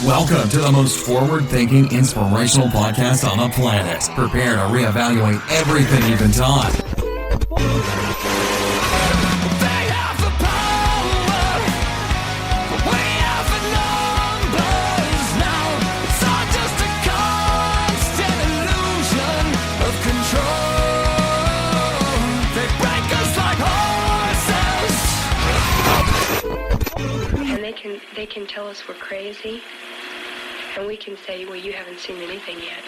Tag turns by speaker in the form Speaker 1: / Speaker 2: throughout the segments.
Speaker 1: Welcome to the most forward-thinking, inspirational podcast on the planet. Prepare to reevaluate everything you've been taught.
Speaker 2: They have the power, we have the numbers now. It's all just a constant illusion of control. They break us like horses.
Speaker 3: And they can tell us we're crazy, and we can say, well, you haven't seen anything yet.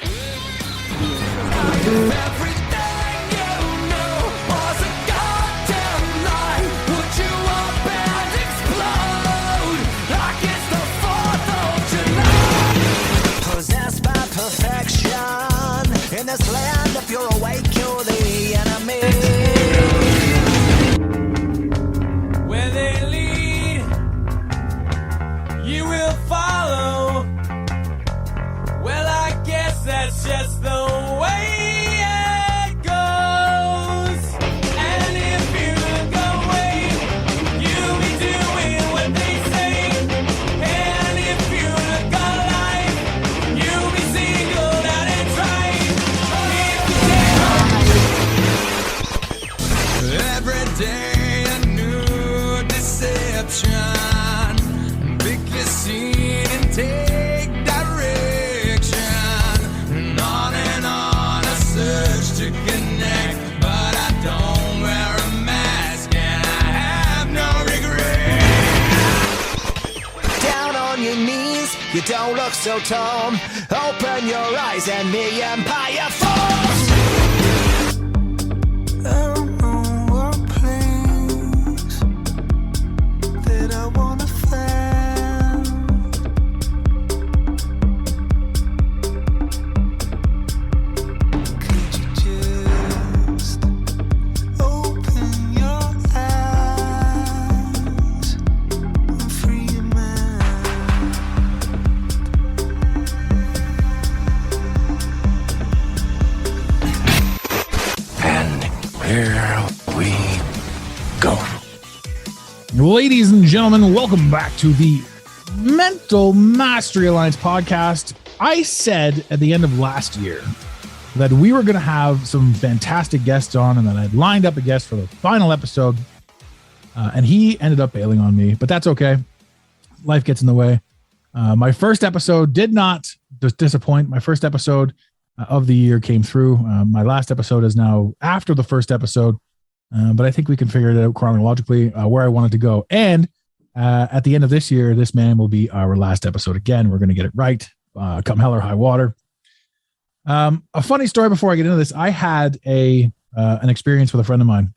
Speaker 2: Everything you knew was a goddamn lie. Would you up and explode like it's the 4th of July? Possessed by perfection in this land, if you're awake, you're the enemy. Where they lead, you will follow. Well, I guess that's just the way it goes. And if you look away, you'll be doing what they say. And if you look alive, you'll be singled out and tried. Every day a new deception. Pick your scene and take direction. And on a search to connect. But I don't wear a mask and I have no regret. Down on your knees, you don't look so tall. Open your eyes and the empire falls. I don't know what place that I wanna find. Could you just open your eyes and free your mind? And here we go.
Speaker 4: Ladies and gentlemen, welcome back to the Mental Mastery Alliance podcast. I said at the end of last year that we were going to have some fantastic guests on and that I'd lined up a guest for the final episode. And he ended up bailing on me, but that's okay. Life gets in the way. My first episode did not disappoint. My first episode of the year came through. My last episode is now after the first episode. But I think we can figure it out chronologically where I wanted to go. And at the end of this year, this man will be our last episode again. We're going to get it right, come hell or high water. A funny story before I get into this. I had an experience with a friend of mine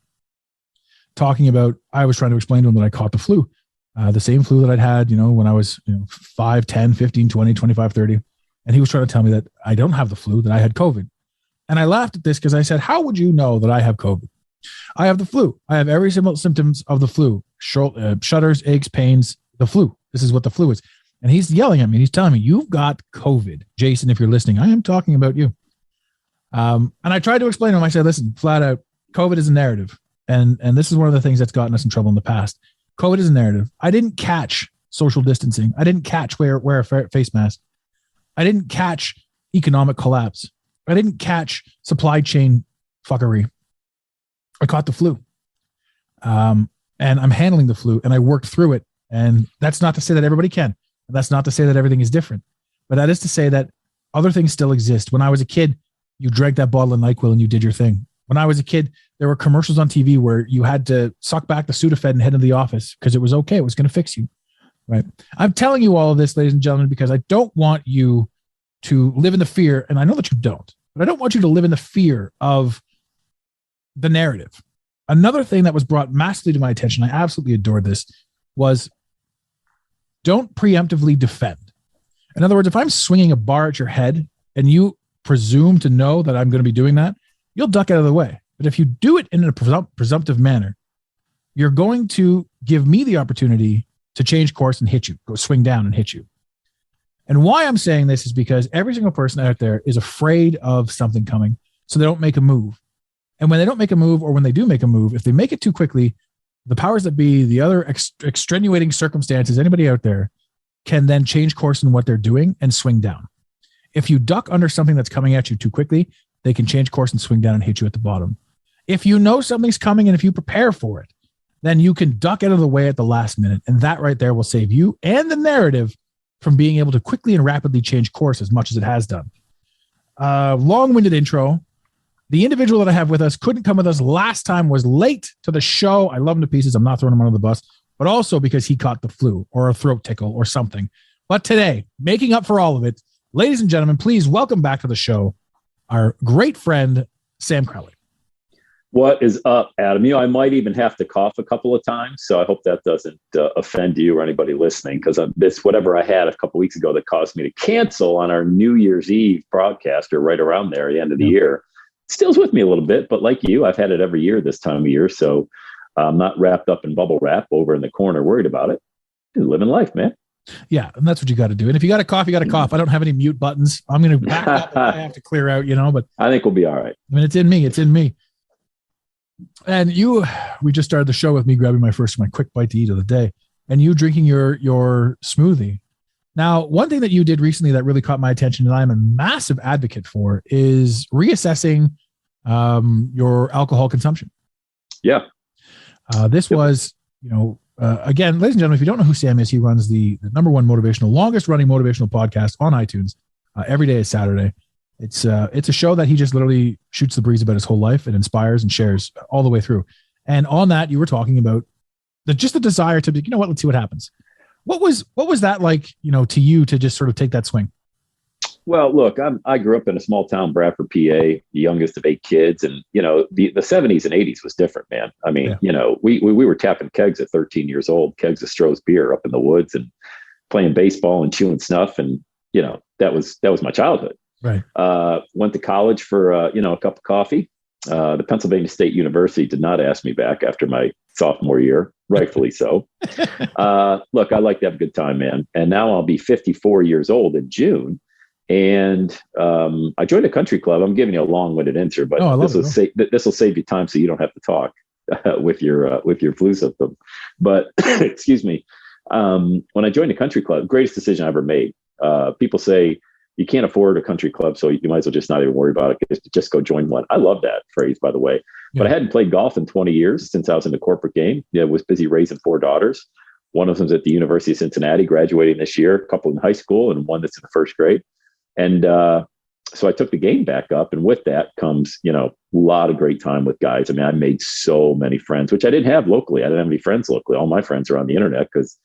Speaker 4: talking about, I was trying to explain to him that I caught the flu, the same flu that I'd had, when I was 5, 10, 15, 20, 25, 30. And he was trying to tell me that I don't have the flu, that I had COVID. And I laughed at this because I said, how would you know that I have COVID? I have the flu. I have every single symptoms of the flu. Shudders, aches, pains, the flu. This is what the flu is. And he's yelling at me. He's telling me, you've got COVID. Jason, if you're listening, I am talking about you. And I tried to explain to him. I said, listen, flat out, COVID is a narrative. And this is one of the things that's gotten us in trouble in the past. COVID is a narrative. I didn't catch social distancing. I didn't catch wear a face mask. I didn't catch economic collapse. I didn't catch supply chain fuckery. I caught the flu. And I'm handling the flu and I worked through it. And that's not to say that everybody can. That's not to say that everything is different. But that is to say that other things still exist. When I was a kid, you drank that bottle of NyQuil and you did your thing. When I was a kid, there were commercials on TV where you had to suck back the Sudafed and head into the office because it was okay. It was going to fix you. Right. I'm telling you all of this, ladies and gentlemen, because I don't want you to live in the fear. And I know that you don't, but I don't want you to live in the fear of the narrative. Another thing that was brought massively to my attention, I absolutely adored this, was don't preemptively defend. In other words, if I'm swinging a bar at your head and you presume to know that I'm going to be doing that, you'll duck out of the way. But if you do it in a presumptive manner, you're going to give me the opportunity to change course and hit you, go swing down and hit you. And why I'm saying this is because every single person out there is afraid of something coming, so they don't make a move. And when they don't make a move, or when they do make a move, if they make it too quickly, the powers that be, the other extenuating circumstances, anybody out there can then change course in what they're doing and swing down. If you duck under something that's coming at you too quickly, they can change course and swing down and hit you at the bottom. If you know something's coming and if you prepare for it, then you can duck out of the way at the last minute. And that right there will save you and the narrative from being able to quickly and rapidly change course as much as it has done. Long-winded intro. The individual that I have with us couldn't come with us last time, was late to the show. I love him to pieces. I'm not throwing him under the bus, but also because he caught the flu or a throat tickle or something. But today, making up for all of it, ladies and gentlemen, please welcome back to the show our great friend, Sam Crowley.
Speaker 5: What is up, Adam? You know, I might even have to cough a couple of times, so I hope that doesn't offend you or anybody listening, because this whatever I had a couple of weeks ago that caused me to cancel on our New Year's Eve broadcast, or right around there, the end of the year, still's with me a little bit. But like you, I've had it every year this time of year, so I'm not wrapped up in bubble wrap over in the corner worried about it. Living life, man.
Speaker 4: Yeah, and that's what you got to do. And if you got to cough, you got to cough. I don't have any mute buttons. I'm going to back up if I have to clear out, but
Speaker 5: I think we'll be all right.
Speaker 4: I mean, it's in me. It's in me. And we just started the show with me grabbing my quick bite to eat of the day, and you drinking your smoothie. Now, one thing that you did recently that really caught my attention, and I'm a massive advocate for, is reassessing your alcohol consumption.
Speaker 5: Yeah.
Speaker 4: This was, again, ladies and gentlemen, if you don't know who Sam is, he runs the number one longest running motivational podcast on iTunes. Every day is Saturday. It's a show that he just literally shoots the breeze about his whole life and inspires and shares all the way through. And on that, you were talking about the desire to be, let's see what happens. What was that like, to you, to just sort of take that swing?
Speaker 5: Well, look, I grew up in a small town, Bradford, PA, the youngest of 8 kids. And, the 70s and 80s was different, man. I mean, we were tapping kegs at 13 years old, kegs of Stroh's beer up in the woods and playing baseball and chewing snuff. And, that was my childhood.
Speaker 4: Right.
Speaker 5: Went to college for, a cup of coffee. The Pennsylvania State University did not ask me back after my sophomore year, rightfully so. Look, I like to have a good time, man. And now I'll be 54 years old in June. And I joined a country club. I'm giving you a long-winded answer, but this will save you time so you don't have to talk with your flu symptom. But excuse me. When I joined a country club, greatest decision I ever made. People say you can't afford a country club, so you might as well just not even worry about it. Just go join one. I love that phrase, by the way. Yeah. But I hadn't played golf in 20 years since I was in the corporate game. Was busy raising 4 daughters. One of them's at the University of Cincinnati, graduating this year, a couple in high school, and one that's in the first grade. And so I took the game back up, and with that comes, a lot of great time with guys. I mean, I made so many friends, which I didn't have locally. I didn't have any friends locally. All my friends are on the internet because,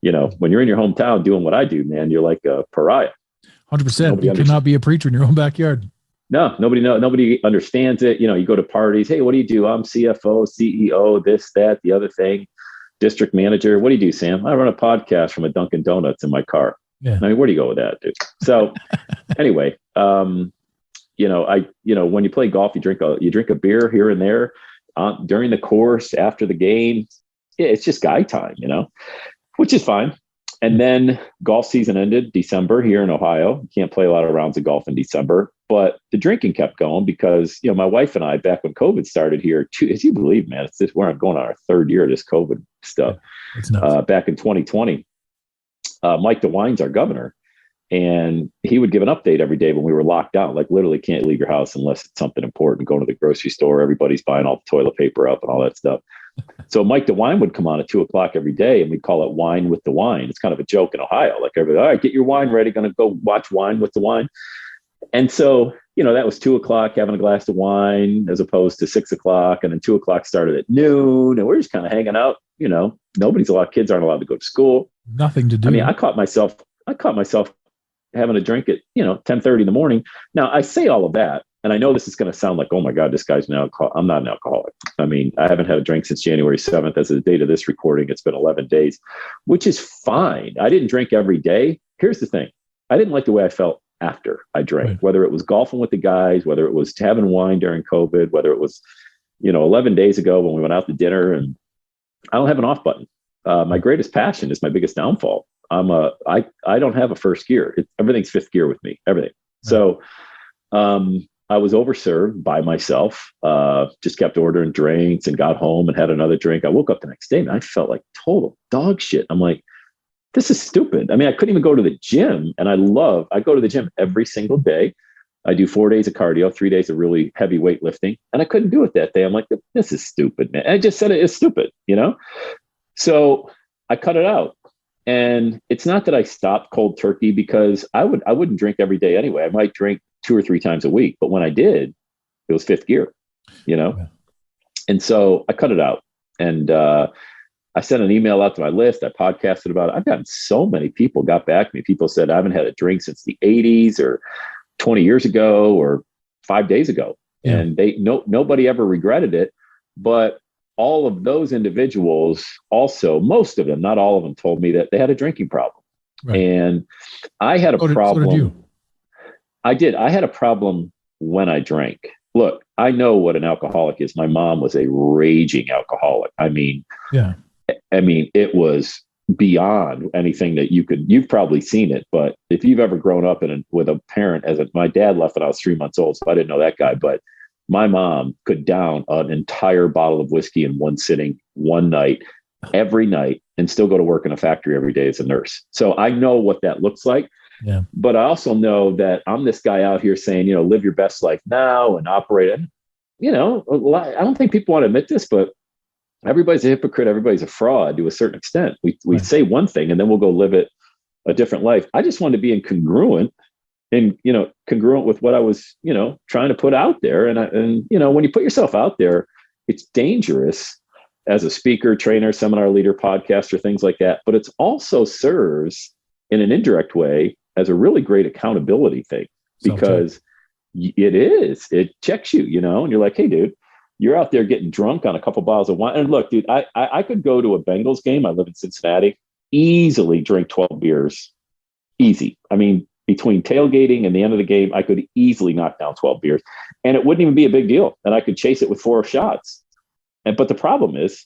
Speaker 5: when you're in your hometown doing what I do, man, you're like a pariah.
Speaker 4: 100%. You cannot be a preacher in your own backyard.
Speaker 5: No, nobody understands it. You go to parties. Hey, what do you do? I'm CFO, CEO, this, that, the other thing, district manager. What do you do, Sam? I run a podcast from a Dunkin' Donuts in my car. Yeah. I mean, where do you go with that, dude? So anyway, when you play golf, you drink a beer here and there during the course, after the game. Yeah, it's just guy time, which is fine. And then golf season ended December here in Ohio. You can't play a lot of rounds of golf in December, but the drinking kept going because, my wife and I, back when COVID started here, as you believe, man, we're going on our 3rd year of this COVID stuff. It's nuts. Back in 2020, Mike DeWine's our governor, and he would give an update every day when we were locked down. Like, literally can't leave your house unless it's something important. Going to the grocery store, everybody's buying all the toilet paper up and all that stuff. So Mike DeWine would come on at 2:00 every day, and we'd call it Wine with DeWine. It's kind of a joke in Ohio. Like, everybody, all right, get your wine ready. Going to go watch Wine with DeWine. And so, that was 2:00 having a glass of wine as opposed to 6:00. And then 2:00 started at noon, and we're just kind of hanging out. Kids aren't allowed to go to school.
Speaker 4: Nothing to do.
Speaker 5: I mean, I caught myself having a drink at, 10:30 in the morning. Now, I say all of that, and I know this is going to sound like, oh my God, this guy's I'm not an alcoholic. I mean, I haven't had a drink since January 7th. As of the date of this recording, it's been 11 days, which is fine. I didn't drink every day. Here's the thing. I didn't like the way I felt after I drank, right. Whether it was golfing with the guys, whether it was having wine during COVID, whether it was, 11 days ago when we went out to dinner, and I don't have an off button. My greatest passion is my biggest downfall. I don't have a first gear. Everything's 5th gear with me, everything. Right. So, I was overserved by myself, just kept ordering drinks and got home and had another drink. I woke up the next day and I felt like total dog shit. I'm like, this is stupid. I mean, I couldn't even go to the gym, and I go to the gym every single day. I do 4 days of cardio, 3 days of really heavy weightlifting, and I couldn't do it that day. I'm like, this is stupid, man. I just said it's stupid, So I cut it out. And it's not that I stopped cold turkey, because I wouldn't drink every day anyway. I might drink 2 or 3 times a week, but when I did, it was fifth gear, Yeah. And so I cut it out, and I sent an email out to my list. I podcasted about it. I've gotten so many people got back to me. People said, I haven't had a drink since the 80s or 20 years ago or 5 days ago. Yeah. And nobody ever regretted it. But all of those individuals also, most of them, not all of them, told me that they had a drinking problem. Right. And I had a problem. So did you. I did. I had a problem when I drank. Look, I know what an alcoholic is. My mom was a raging alcoholic. I mean, it was beyond anything that you've probably seen it, but if you've ever grown up with a parent, my dad left when I was 3 months old, so I didn't know that guy, but my mom could down an entire bottle of whiskey in one sitting, one night, every night, and still go to work in a factory every day as a nurse. So I know what that looks like. Yeah. But I also know that I'm this guy out here saying, live your best life now and operate. I don't think people want to admit this, but everybody's a hypocrite. Everybody's a fraud to a certain extent. We say one thing and then we'll go live it a different life. I just wanted to be congruent with what I was, trying to put out there. And when you put yourself out there, it's dangerous as a speaker, trainer, seminar leader, podcaster, things like that. But it's also serves in an indirect way as a really great accountability thing, because it checks you, and you're like, hey, dude, you're out there getting drunk on a couple bottles of wine. And look, dude, I could go to a Bengals game. I live in Cincinnati, easily drink 12 beers. Easy. I mean, between tailgating and the end of the game, I could easily knock down 12 beers, and it wouldn't even be a big deal. And I could chase it with 4 shots. But the problem is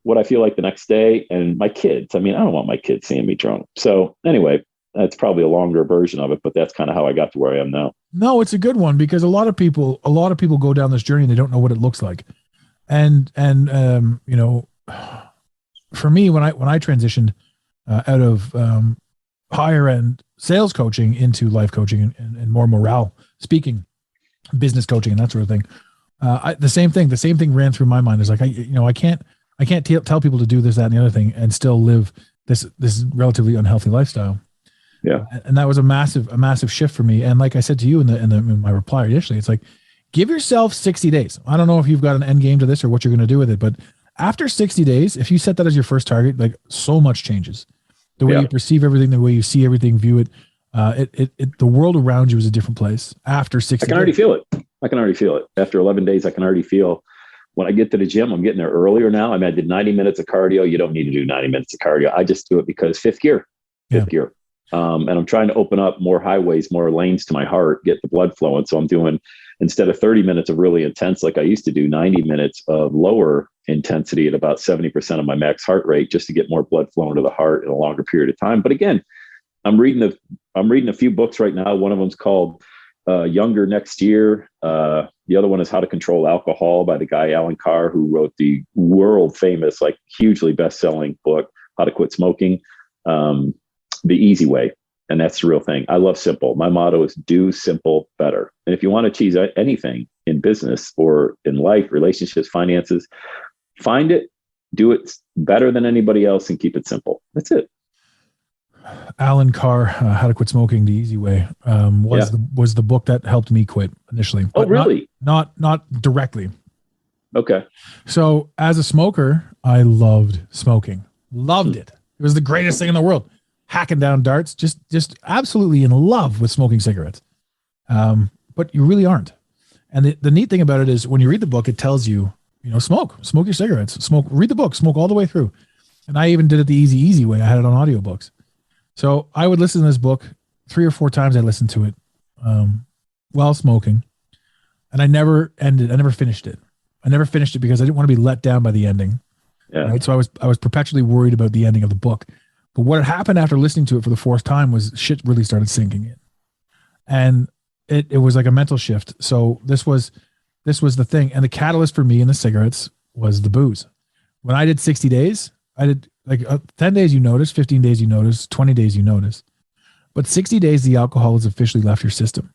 Speaker 5: what I feel like the next day, and my kids. I mean, I don't want my kids seeing me drunk. So anyway, that's probably a longer version of it, but that's kind of how I got to where I am now.
Speaker 4: No, it's a good one, because a lot of people go down this journey and they don't know what it looks like. And for me, when I transitioned out of higher end sales coaching into life coaching and more morale speaking, business coaching, and that sort of thing, the same thing ran through my mind. Is like, I can't tell people to do this, that, and the other thing and still live this relatively unhealthy lifestyle.
Speaker 5: Yeah.
Speaker 4: And that was a massive shift for me. And like I said to you in my reply initially, it's like, give yourself 60 days. I don't know if you've got an end game to this or what you're going to do with it, but after 60 days, if you set that as your first target, like, so much changes. The way you perceive everything, the way you see everything, view it, the world around you is a different place after 60 days.
Speaker 5: I can already feel it. After 11 days, I can already feel when I get to the gym, I'm getting there earlier now. I mean, I did 90 minutes of cardio. You don't need to do 90 minutes of cardio. I just do it because fifth gear. And I'm trying to open up more highways, more lanes to my heart, get the blood flowing. So I'm doing, instead of 30 minutes of really intense, like I used to do, 90 minutes of lower intensity at about 70% of my max heart rate, just to get more blood flowing to the heart in a longer period of time. But again, I'm reading a few books right now. One of them's called Younger Next Year. The other one is How to Control Alcohol by the guy, Alan Carr, who wrote the world famous, like hugely best-selling book, How to Quit Smoking. The easy way. And that's the real thing. I love simple. My motto is do simple better. And if you want to achieve anything in business or in life, relationships, finances, find it, do it better than anybody else, and keep it simple. That's it.
Speaker 4: Alan Carr, How to Quit Smoking the Easy Way, was the book that helped me quit initially.
Speaker 5: Oh, really?
Speaker 4: Not directly.
Speaker 5: Okay.
Speaker 4: So as a smoker, I loved smoking. Loved it. It was the greatest thing in the world. Hacking down darts, just absolutely in love with smoking cigarettes. But you really aren't. And the neat thing about it is when you read the book, it tells you, smoke your cigarettes, read the book, smoke all the way through. And I even did it the easy way. I had it on audiobooks. So I would listen to this book 3 or 4 times. I listened to it while smoking, and I never finished it. I never finished it because I didn't want to be let down by the ending.
Speaker 5: Yeah.
Speaker 4: Right. So I was perpetually worried about the ending of the book. But what had happened after listening to it for the 4th time was shit really started sinking in. And it was like a mental shift. So this was the thing. And the catalyst for me in the cigarettes was the booze. When I did 60 days, I did like 10 days you notice, 15 days you notice, 20 days you notice. But 60 days, the alcohol has officially left your system.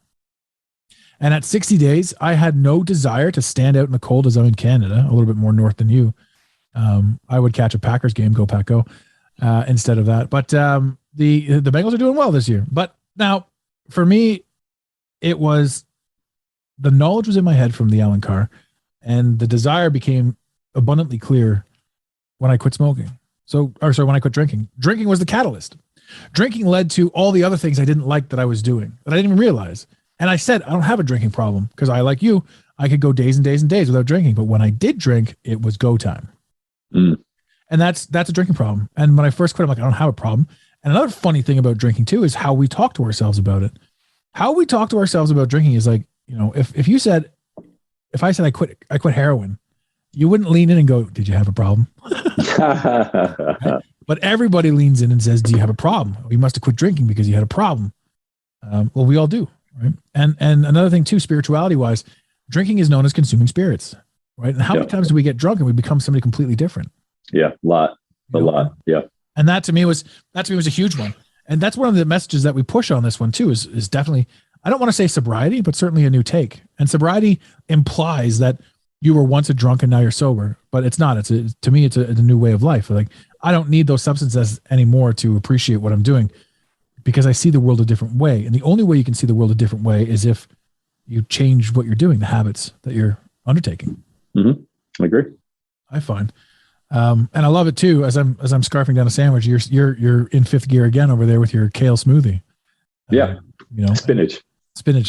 Speaker 4: And at 60 days, I had no desire to stand out in the cold as I'm in Canada, a little bit more north than you. I would catch a Packers game, go Pack Go, instead of that. But the Bengals are doing well this year. But now, for me, it was the knowledge was in my head from the Allen Carr, and the desire became abundantly clear when I quit smoking. When I quit drinking. Drinking was the catalyst. Drinking led to all the other things I didn't like that I was doing that I didn't even realize. And I said, I don't have a drinking problem because I, like you, I could go days and days and days without drinking. But when I did drink, it was go time. And that's a drinking problem. And when I first quit, I'm like, I don't have a problem. And another funny thing about drinking too is how we talk to ourselves about it. How we talk to ourselves about drinking is like, if I said I quit heroin, you wouldn't lean in and go, did you have a problem? Right? But everybody leans in and says, do you have a problem? You must have quit drinking because you had a problem. Well, we all do. Right. And another thing too, spirituality wise, drinking is known as consuming spirits. Right. And how many times do we get drunk and we become somebody completely different?
Speaker 5: Yeah. A lot. Yeah.
Speaker 4: And that to me was a huge one. And that's one of the messages that we push on this one too, is definitely, I don't want to say sobriety, but certainly a new take. And sobriety implies that you were once a drunk and now you're sober, but it's not. To me, it's a new way of life. Like, I don't need those substances anymore to appreciate what I'm doing because I see the world a different way. And the only way you can see the world a different way is if you change what you're doing, the habits that you're undertaking.
Speaker 5: Mm-hmm. I agree.
Speaker 4: I find. And I love it too. As I'm scarfing down a sandwich, you're in fifth gear again over there with your kale smoothie.
Speaker 5: Yeah. Spinach.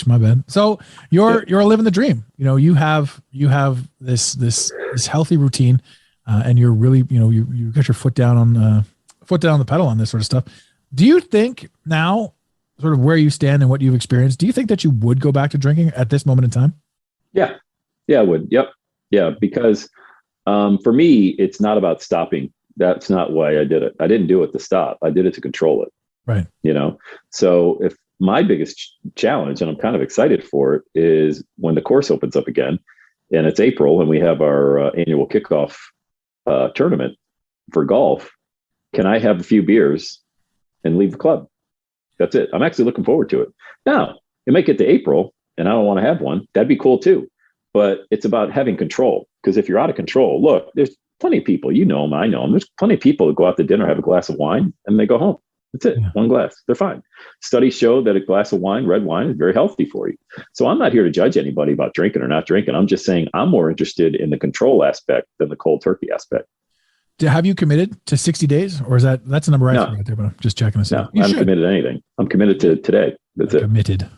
Speaker 4: My bad. So you're living the dream. You have this healthy routine, and you're really, you got your foot down on the pedal on this sort of stuff. Do you think now, sort of where you stand and what you've experienced, do you think that you would go back to drinking at this moment in time?
Speaker 5: Yeah, I would. Yep. Yeah. Because, for me, it's not about stopping. That's not why I did it. I didn't do it to stop. I did it to control it.
Speaker 4: Right.
Speaker 5: So if my biggest challenge, and I'm kind of excited for it, is when the course opens up again, and it's April, and we have our annual kickoff tournament for golf. Can I have a few beers and leave the club? That's it. I'm actually looking forward to it. Now, it might get to April, and I don't want to have one. That'd be cool too. But it's about having control. Because if you're out of control, look, there's plenty of people, I know them. There's plenty of people that go out to dinner, have a glass of wine, and they go home. That's it. Yeah. One glass. They're fine. Studies show that a glass of wine, red wine, is very healthy for you. So I'm not here to judge anybody about drinking or not drinking. I'm just saying I'm more interested in the control aspect than the cold turkey aspect.
Speaker 4: Have you committed to 60 days, or is that's a number right there? But I'm just checking this out.
Speaker 5: I haven't committed to anything. I'm committed to today. That's it.
Speaker 4: Committed.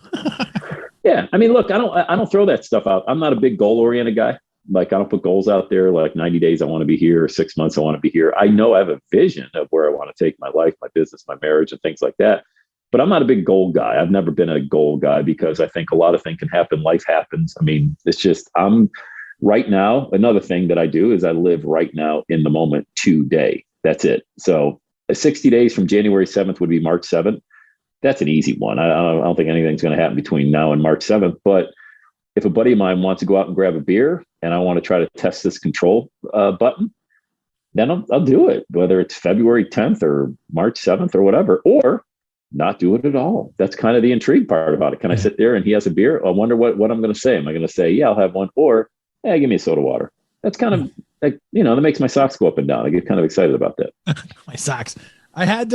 Speaker 5: Yeah. I mean, look, I don't throw that stuff out. I'm not a big goal oriented guy. Like, I don't put goals out there like 90 days I want to be here, or 6 months I want to be here. I know I have a vision of where I want to take my life, my business, my marriage, and things like that. But I'm not a big goal guy. I've never been a goal guy because I think a lot of things can happen. Life happens. I mean, it's just, I'm right now. Another thing that I do is I live right now in the moment today. That's it. So 60 days from January 7th would be March 7th. That's an easy one. I don't think anything's going to happen between now and March 7th. But if a buddy of mine wants to go out and grab a beer and I want to try to test this control button, then I'll do it, whether it's February 10th or March 7th or whatever, or not do it at all. That's kind of the intrigue part about it. Can I sit there and he has a beer? I wonder what I'm going to say. Am I going to say, yeah, I'll have one, or hey, give me a soda water? That's kind of like, that makes my socks go up and down. I get kind of excited about that.
Speaker 4: My socks. I'd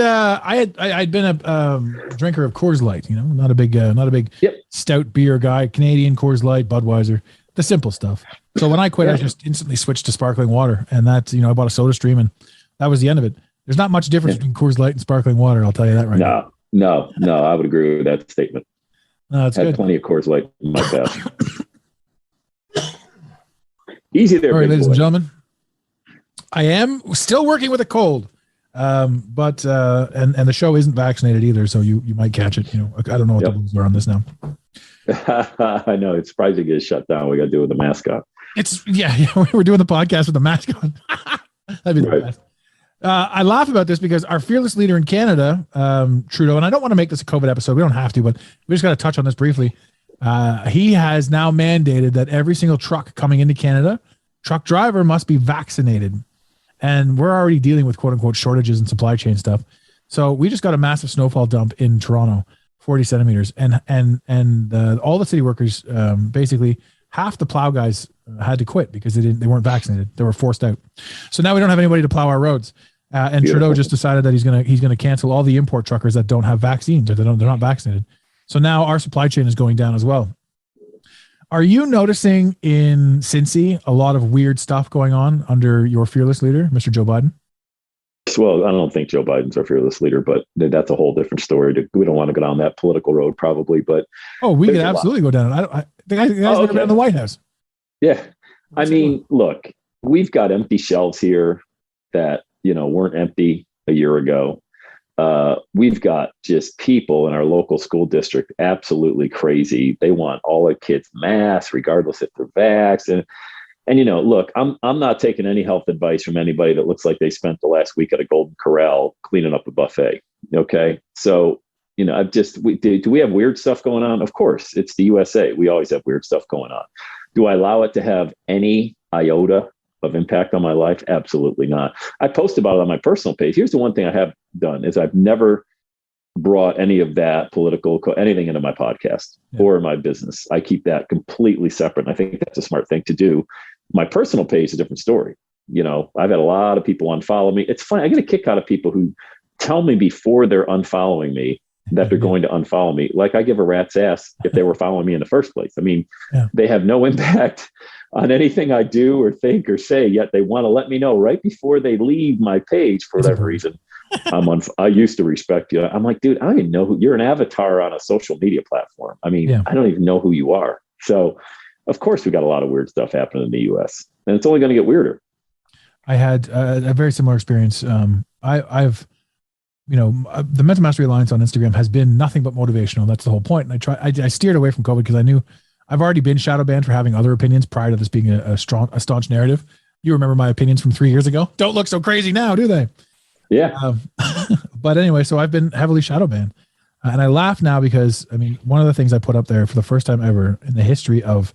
Speaker 4: been a drinker of Coors Light, not a big stout beer guy, Canadian Coors Light, Budweiser, the simple stuff. So when I quit, I just instantly switched to sparkling water, and that's, I bought a Soda Stream, and that was the end of it. There's not much difference between Coors Light and sparkling water. I'll tell you that right now.
Speaker 5: No, I would agree with that statement.
Speaker 4: No, it's
Speaker 5: good. Plenty of Coors Light in my past. Easy there,
Speaker 4: all right, ladies and gentlemen. I am still working with a cold. But the show isn't vaccinated either, so you might catch it. I don't know what the rules are on this now.
Speaker 5: I know, it's surprising to get shut down. We got to do it with the mask on.
Speaker 4: We're doing the podcast with the mask on. That'd be the best. I laugh about this because our fearless leader in Canada, Trudeau, and I don't want to make this a COVID episode. We don't have to, but we just got to touch on this briefly. He has now mandated that every single truck coming into Canada, truck driver must be vaccinated. and we're already dealing with quote unquote shortages and supply chain stuff. So we just got a massive snowfall dump in Toronto, 40 centimeters, and all the city workers, basically half the plow guys had to quit because they weren't vaccinated. They were forced out. So now we don't have anybody to plow our roads. And Beautiful. Trudeau just decided that he's gonna cancel all the import truckers that don't have vaccines or they're not vaccinated. So now our supply chain is going down as well. Are you noticing in Cincy a lot of weird stuff going on under your fearless leader, Mr. Joe Biden?
Speaker 5: Well, I don't think Joe Biden's our fearless leader, but that's a whole different story. We don't want to go down that political road, probably. But
Speaker 4: we could absolutely go down it. The guy's never been in the White House.
Speaker 5: Yeah, I mean, look, we've got empty shelves here that weren't empty a year ago. We've got just people in our local school district absolutely crazy. They want all their kids masks, regardless if they're vaxxed. And look, I'm not taking any health advice from anybody that looks like they spent the last week at a Golden Corral cleaning up a buffet. Okay, so do we have weird stuff going on? Of course, it's the USA. We always have weird stuff going on. Do I allow it to have any iota of impact on my life? Absolutely not. I post about it on my personal page. Here's the one thing I have done is I've never brought any of that anything into my podcast or my business. I keep that completely separate. And I think that's a smart thing to do. My personal page is a different story. I've had a lot of people unfollow me. It's funny. I get a kick out of people who tell me before they're unfollowing me that they're going to unfollow me. Like I give a rat's ass if they were following me in the first place. I mean, They have no impact on anything I do or think or say, yet they want to let me know right before they leave my page for whatever reason. I used to respect you. I'm like, dude, I don't even know who you're. An avatar on a social media platform. I mean, I don't even know who you are. So of course we got a lot of weird stuff happening in the US and it's only going to get weirder. I had
Speaker 4: a very similar experience. I've the Mental Mastery Alliance on Instagram has been nothing but motivational. That's the whole point. And I steered away from COVID because I knew I've already been shadow banned for having other opinions prior to this being a staunch narrative. You remember my opinions from 3 years ago? Don't look so crazy now, do they?
Speaker 5: Yeah.
Speaker 4: But anyway, so I've been heavily shadow banned. And I laugh now because, one of the things I put up there for the first time ever in the history of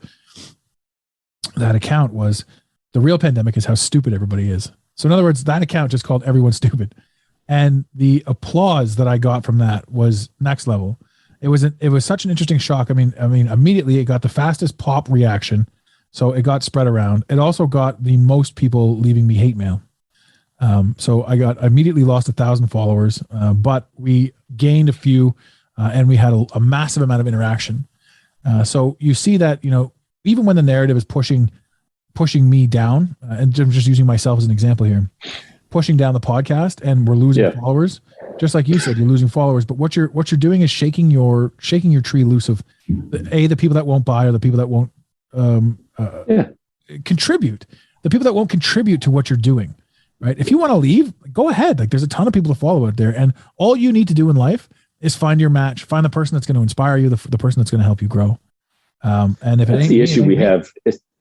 Speaker 4: that account was the real pandemic is how stupid everybody is. So in other words, that account just called everyone stupid. And the applause that I got from that was next level. It was such an interesting shock. Immediately it got the fastest pop reaction. So it got spread around. It also got the most people leaving me hate mail. So I immediately lost 1,000 followers, but we gained a few, and we had a massive amount of interaction. So you see that, even when the narrative is pushing me down, and I'm just using myself as an example here, pushing down the podcast and we're losing followers, just like you said, you're losing followers, but what you're doing is shaking your tree loose of the people that won't buy or the people that won't, contribute, the people that won't contribute to what you're doing. Right. If you want to leave, go ahead. Like there's a ton of people to follow out there. And all you need to do in life is find your match, find the person that's going to inspire you, the person that's going to help you grow. And if that's
Speaker 5: the issue we have,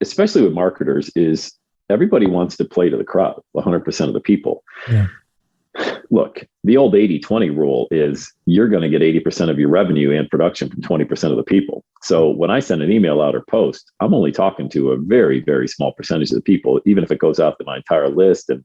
Speaker 5: especially with marketers, is everybody wants to play to the crowd, 100% of the people. Yeah. Look, the old 80-20 rule is you're going to get 80% of your revenue and production from 20% of the people. So when I send an email out or post, I'm only talking to a very, very small percentage of the people, even if it goes out to my entire list. And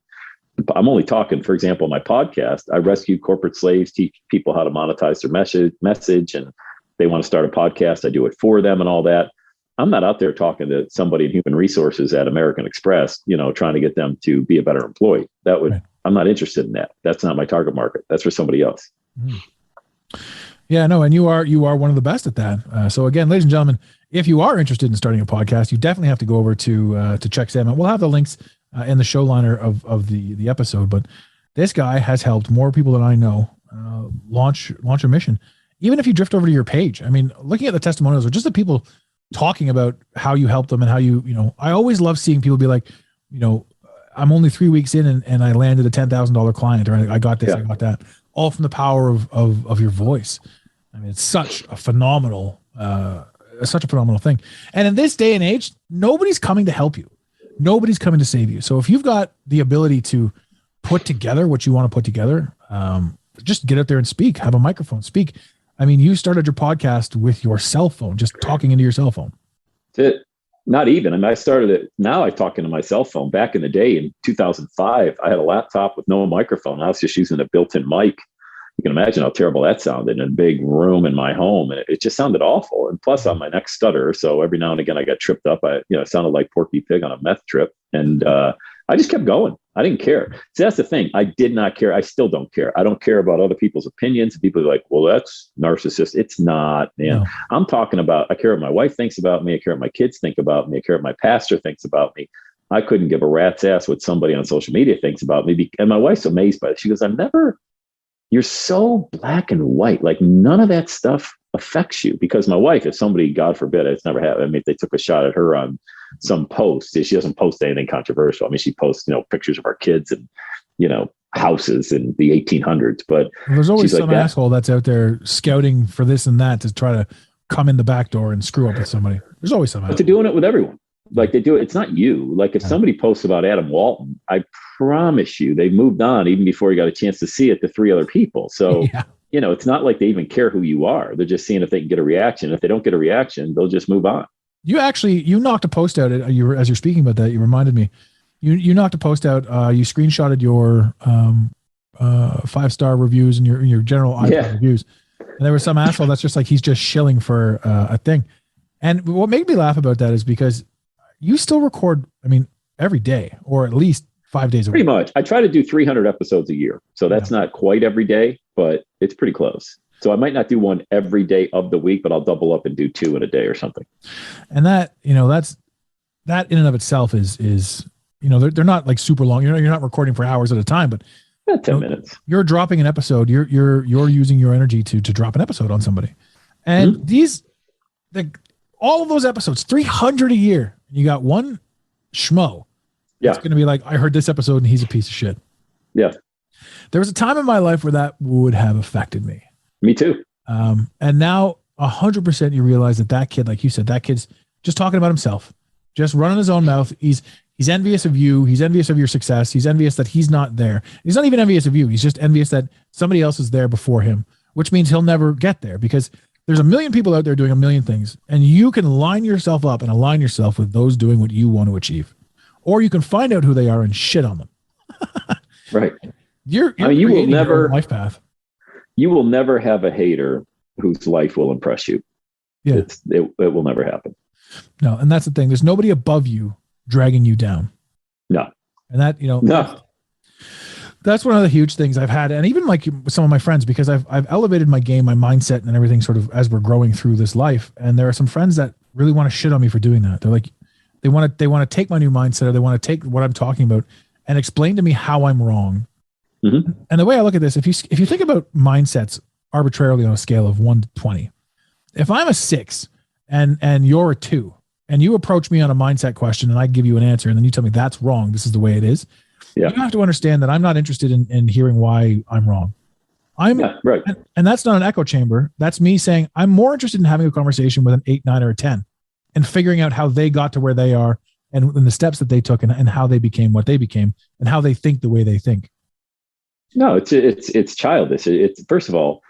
Speaker 5: I'm only talking, for example, my podcast, I rescue corporate slaves, teach people how to monetize their message, and they want to start a podcast. I do it for them and all that. I'm not out there talking to somebody in human resources at American Express, trying to get them to be a better employee. I'm not interested in that. That's not my target market. That's for somebody else.
Speaker 4: Yeah, no. And you are one of the best at that. So again, ladies and gentlemen, if you are interested in starting a podcast, you definitely have to go over to check Sam out. We'll have the links in the show liner of the episode, but this guy has helped more people than I know launch a mission. Even if you drift over to your page, looking at the testimonials or just the people talking about how you helped them and how I always love seeing people be like, I'm only 3 weeks in and I landed a $10,000 client, or I got this, I got that, all from the power of your voice. It's such a phenomenal thing. And in this day and age, nobody's coming to help you. Nobody's coming to save you. So if you've got the ability to put together what you want to put together, just get out there and speak, have a microphone, speak. You started your podcast with your cell phone, just talking into your cell phone.
Speaker 5: That's it. Not even. I mean, I started it. Now I talk into my cell phone. Back in the day in 2005, I had a laptop with no microphone. I was just using a built-in mic. You can imagine how terrible that sounded in a big room in my home. And it just sounded awful. And plus I'm my neck stutter. So every now and again I got tripped up. It sounded like Porky Pig on a meth trip. And I just kept going. I didn't care. See, that's the thing. I did not care. I still don't care. I don't care about other people's opinions. People are like, well, that's narcissist. It's not, man. No. I'm talking about, I care what my wife thinks about me. I care what my kids think about me. I care what my pastor thinks about me. I couldn't give a rat's ass what somebody on social media thinks about me. And my wife's amazed by it. She goes, you're so black and white. Like none of that stuff affects you. Because my wife, if somebody, God forbid, it's never happened. I mean, if they took a shot at her on some post, she doesn't post anything controversial. I mean, she posts, pictures of our kids and, houses in the 1800s. But
Speaker 4: there's always some asshole that's out there scouting for this and that to try to come in the back door and screw up with somebody. There's always some.
Speaker 5: But they're doing it with everyone. Like they do it. It's not you. Like if somebody posts about Adam Walton, I promise you they moved on even before you got a chance to see it to 3 other people. So, it's not like they even care who you are. They're just seeing if they can get a reaction. If they don't get a reaction, they'll just move on. You knocked a post out. As you're speaking about that, you reminded me. You knocked a post out. You screenshotted your 5-star reviews and your general iPod reviews. And there was some asshole that's just like he's just shilling for a thing. And what made me laugh about that is because you still record, every day, or at least 5 days a week. Pretty much. I try to do 300 episodes a year. So that's not quite every day, but it's pretty close. So I might not do one every day of the week, but I'll double up and do 2 in a day or something.
Speaker 4: And that, that in and of itself is they're not like super long. You're not recording for hours at a time, but
Speaker 5: 10 minutes. You're
Speaker 4: dropping an episode. You're using your energy to drop an episode on somebody. And all of those episodes, 300 a year. You got one schmo. Yeah. It's going to be like, I heard this episode and he's a piece of shit.
Speaker 5: Yeah.
Speaker 4: There was a time in my life where that would have affected me.
Speaker 5: Me too.
Speaker 4: And now 100% you realize that kid, like you said, that kid's just talking about himself, just running his own mouth. He's envious of you. He's envious of your success. He's envious that he's not there. He's not even envious of you. He's just envious that somebody else is there before him, which means he'll never get there because there's a million people out there doing a million things, and you can line yourself up and align yourself with those doing what you want to achieve. Or you can find out who they are and shit on them.
Speaker 5: Right.
Speaker 4: You will never life path.
Speaker 5: You will never have a hater whose life will impress you.
Speaker 4: Yeah.
Speaker 5: It will never happen.
Speaker 4: No. And that's the thing. There's nobody above you dragging you down.
Speaker 5: No.
Speaker 4: And that,
Speaker 5: no.
Speaker 4: That's one of the huge things I've had. And even like with some of my friends, because I've elevated my game, my mindset and everything sort of as we're growing through this life. And there are some friends that really want to shit on me for doing that. They're like, they want to take my new mindset, or they want to take what I'm talking about and explain to me how I'm wrong. Mm-hmm. And the way I look at this, if you think about mindsets arbitrarily on a scale of 1 to 20, if I'm a 6 and you're a 2 and you approach me on a mindset question and I give you an answer and then you tell me that's wrong, this is the way it is. Yeah. You have to understand that I'm not interested in hearing why I'm wrong.
Speaker 5: Right.
Speaker 4: And that's not an echo chamber. That's me saying I'm more interested in having a conversation with an 8, 9, or a 10 and figuring out how they got to where they are and the steps that they took and how they became what they became and how they think the way they think.
Speaker 5: No, it's childish. It's first of all,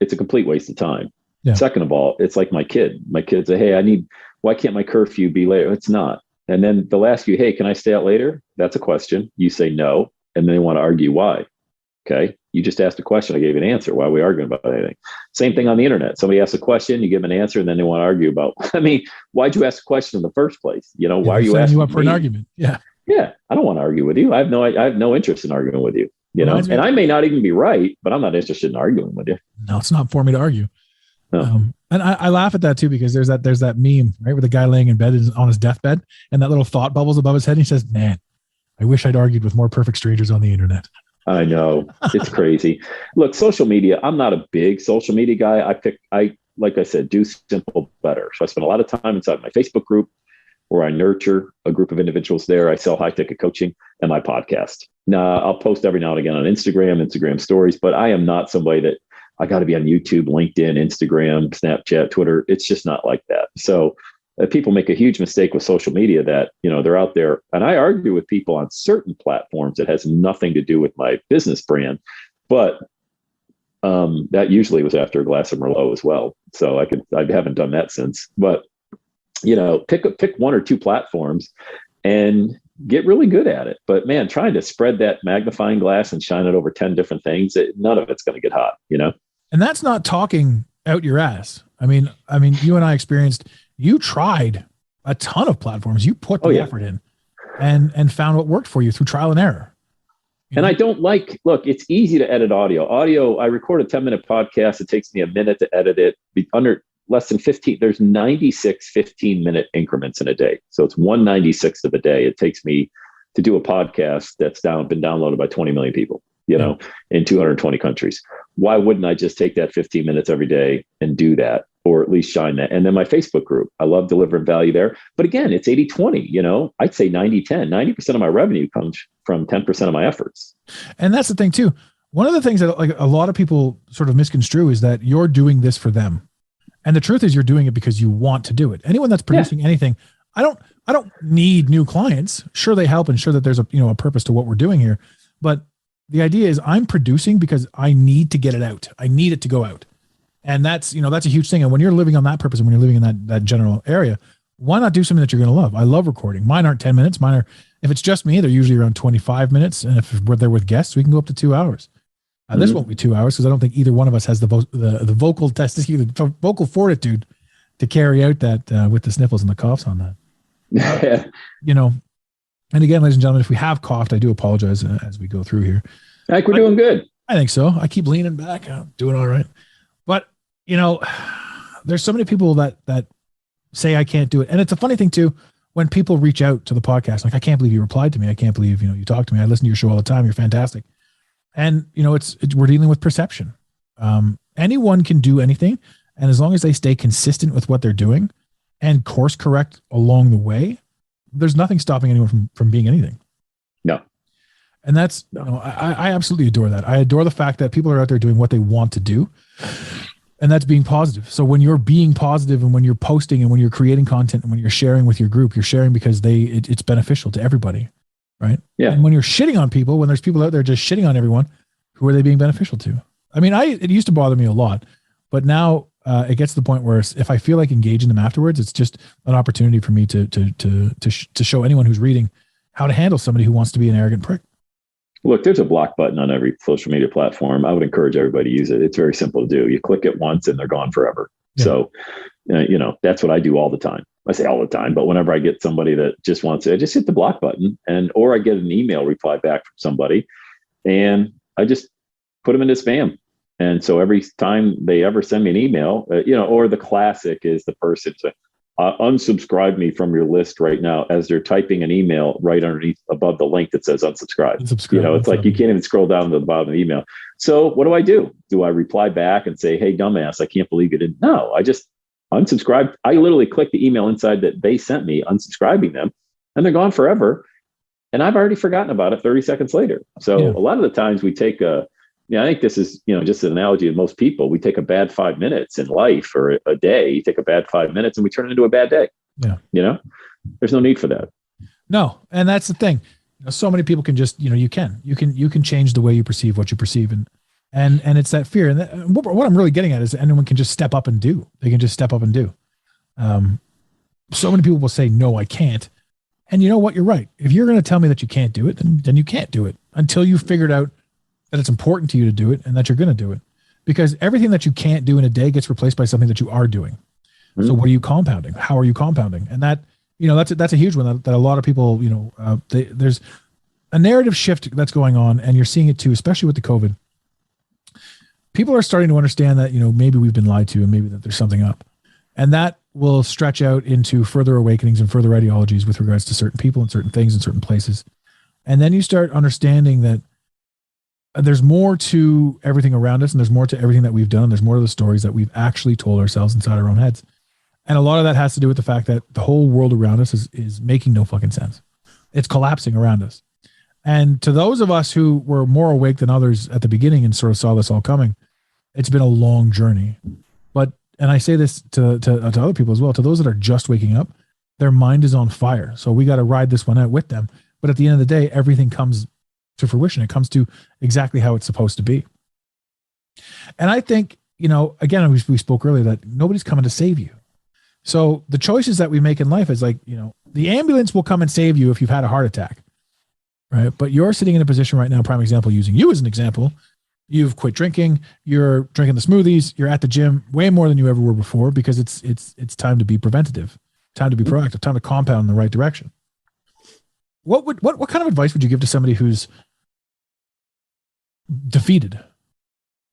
Speaker 5: it's a complete waste of time. Yeah. Second of all, it's like my kid. My kids say, hey, why can't my curfew be later? It's not. And then they'll ask you, hey, can I stay out later? That's a question. You say no. And then they want to argue why. Okay. You just asked a question. I gave you an answer. Why are we arguing about anything? Same thing on the internet. Somebody asks a question, you give them an answer, and then they want to argue about, why'd you ask a question in the first place? Why are you asking
Speaker 4: you up for an argument? Yeah.
Speaker 5: Yeah. I don't want to argue with you. I have no interest in arguing with you, and I may not even be right, but I'm not interested in arguing with you.
Speaker 4: No, it's not for me to argue. No. And I laugh at that too, because there's that meme, right? Where the guy laying in bed is on his deathbed and that little thought bubbles above his head. And he says, man, I wish I'd argued with more perfect strangers on the internet.
Speaker 5: I know. It's crazy. Look, social media, I'm not a big social media guy. Like I said, do simple better. So I spend a lot of time inside my Facebook group where I nurture a group of individuals there. I sell high-ticket coaching and my podcast. Now, I'll post every now and again on Instagram stories, but I am not somebody that I got to be on YouTube, LinkedIn, Instagram, Snapchat, Twitter. It's just not like that. So people make a huge mistake with social media that, they're out there. And I argue with people on certain platforms that has nothing to do with my business brand. But that usually was after a glass of Merlot as well. So I haven't done that since. But pick one or two platforms and get really good at it. But man, trying to spread that magnifying glass and shine it over 10 different things, none of it's going to get hot,
Speaker 4: And that's not talking out your ass. I mean, you and I experienced, you tried a ton of platforms. You put the effort in and found what worked for you through trial and error.
Speaker 5: And I don't look, it's easy to edit audio. I record a 10-minute podcast. It takes me a minute to edit it. Under less than 15, there's 96 15-minute increments in a day. So it's 1/96 of a day. It takes me to do a podcast that's been downloaded by 20 million people, in 220 countries. Why wouldn't I just take that 15 minutes every day and do that, or at least shine that? And then my Facebook group, I love delivering value there. But again, it's 80-20, I'd say 90-10. 90% of my revenue comes from 10% of my efforts.
Speaker 4: And that's the thing too. One of the things that a lot of people sort of misconstrue is that you're doing this for them. And the truth is you're doing it because you want to do it. Anyone that's producing anything, I don't need new clients. Sure, they help, and sure that there's a purpose to what we're doing here. But the idea is I'm producing because I need to get it out. I need it to go out. And that's a huge thing. And when you're living on that purpose and when you're living in that general area, why not do something that you're going to love? I love recording. Mine aren't 10 minutes. Mine are, if it's just me, they're usually around 25 minutes. And if they're with guests, we can go up to 2 hours. This won't be 2 hours because I don't think either one of us has the vocal the vocal fortitude to carry out that with the sniffles and the coughs on that. And again, ladies and gentlemen, if we have coughed, I do apologize as we go through here.
Speaker 5: I think we're doing good.
Speaker 4: I think so. I keep leaning back. I'm doing all right. But, there's so many people that say I can't do it. And it's a funny thing too, when people reach out to the podcast, like, I can't believe you replied to me. I can't believe, you talked to me. I listen to your show all the time. You're fantastic. And, we're dealing with perception. Anyone can do anything. And as long as they stay consistent with what they're doing and course correct along the way, there's nothing stopping anyone from being anything.
Speaker 5: No.
Speaker 4: And that's, I absolutely adore that. I adore the fact that people are out there doing what they want to do. And that's being positive. So when you're being positive and when you're posting and when you're creating content and when you're sharing with your group, you're sharing because it's beneficial to everybody. Right.
Speaker 5: Yeah.
Speaker 4: And when you're shitting on people, when there's people out there just shitting on everyone, who are they being beneficial to? I mean, it used to bother me a lot, but now it gets to the point where if I feel like engaging them afterwards, it's just an opportunity for me to show anyone who's reading how to handle somebody who wants to be an arrogant prick.
Speaker 5: Look, there's a block button on every social media platform. I would encourage everybody to use it. It's very simple to do. You click it once and they're gone forever. Yeah. So, that's what I do all the time. I say all the time, but whenever I get somebody that just wants it, I just hit the block button or I get an email reply back from somebody and I just put them into spam. And so every time they ever send me an email, or the classic is the person saying, unsubscribe me from your list right now, as they're typing an email right underneath above the link that says unsubscribe. It's like you can't even scroll down to the bottom of the email. So what do? Do I reply back and say, hey, dumbass, I can't believe you didn't? No, I just unsubscribe. I literally click the email inside that they sent me, unsubscribing them, and they're gone forever. And I've already forgotten about it 30 seconds later. So a lot of the times we take I think this is, just an analogy to most people. We take a bad 5 minutes in life or a day. You take a bad 5 minutes and we turn it into a bad day. Yeah. There's no need for that.
Speaker 4: No. And that's the thing. So many people can just, you can change the way you perceive what you perceive. And it's that fear. And what I'm really getting at is anyone can just step up and do. They can just step up and do. So many people will say, no, I can't. And you know what? You're right. If you're going to tell me that you can't do it, then you can't do it until you figured out that it's important to you to do it and that you're going to do it, because everything that you can't do in a day gets replaced by something that you are doing. Mm-hmm. So what are you compounding? How are you compounding? And that, that's a huge one that a lot of people, there's a narrative shift that's going on, and you're seeing it too, especially with the COVID. People are starting to understand that, maybe we've been lied to and maybe that there's something up, and that will stretch out into further awakenings and further ideologies with regards to certain people and certain things in certain places. And then you start understanding that there's more to everything around us, and there's more to everything that we've done. There's more to the stories that we've actually told ourselves inside our own heads. And a lot of that has to do with the fact that the whole world around us is making no fucking sense. It's collapsing around us. And to those of us who were more awake than others at the beginning and sort of saw this all coming, it's been a long journey. But, and I say this to other people as well, to those that are just waking up, their mind is on fire. So we got to ride this one out with them. But at the end of the day, everything comes to fruition. It comes to exactly how it's supposed to be. And I think, again, we spoke earlier that nobody's coming to save you. So the choices that we make in life is like, the ambulance will come and save you if you've had a heart attack, right? But you're sitting in a position right now, prime example, using you as an example. You've quit drinking, you're drinking the smoothies, you're at the gym way more than you ever were before, because it's time to be preventative, time to be proactive, time to compound in the right direction. What kind of advice would you give to somebody who's defeated,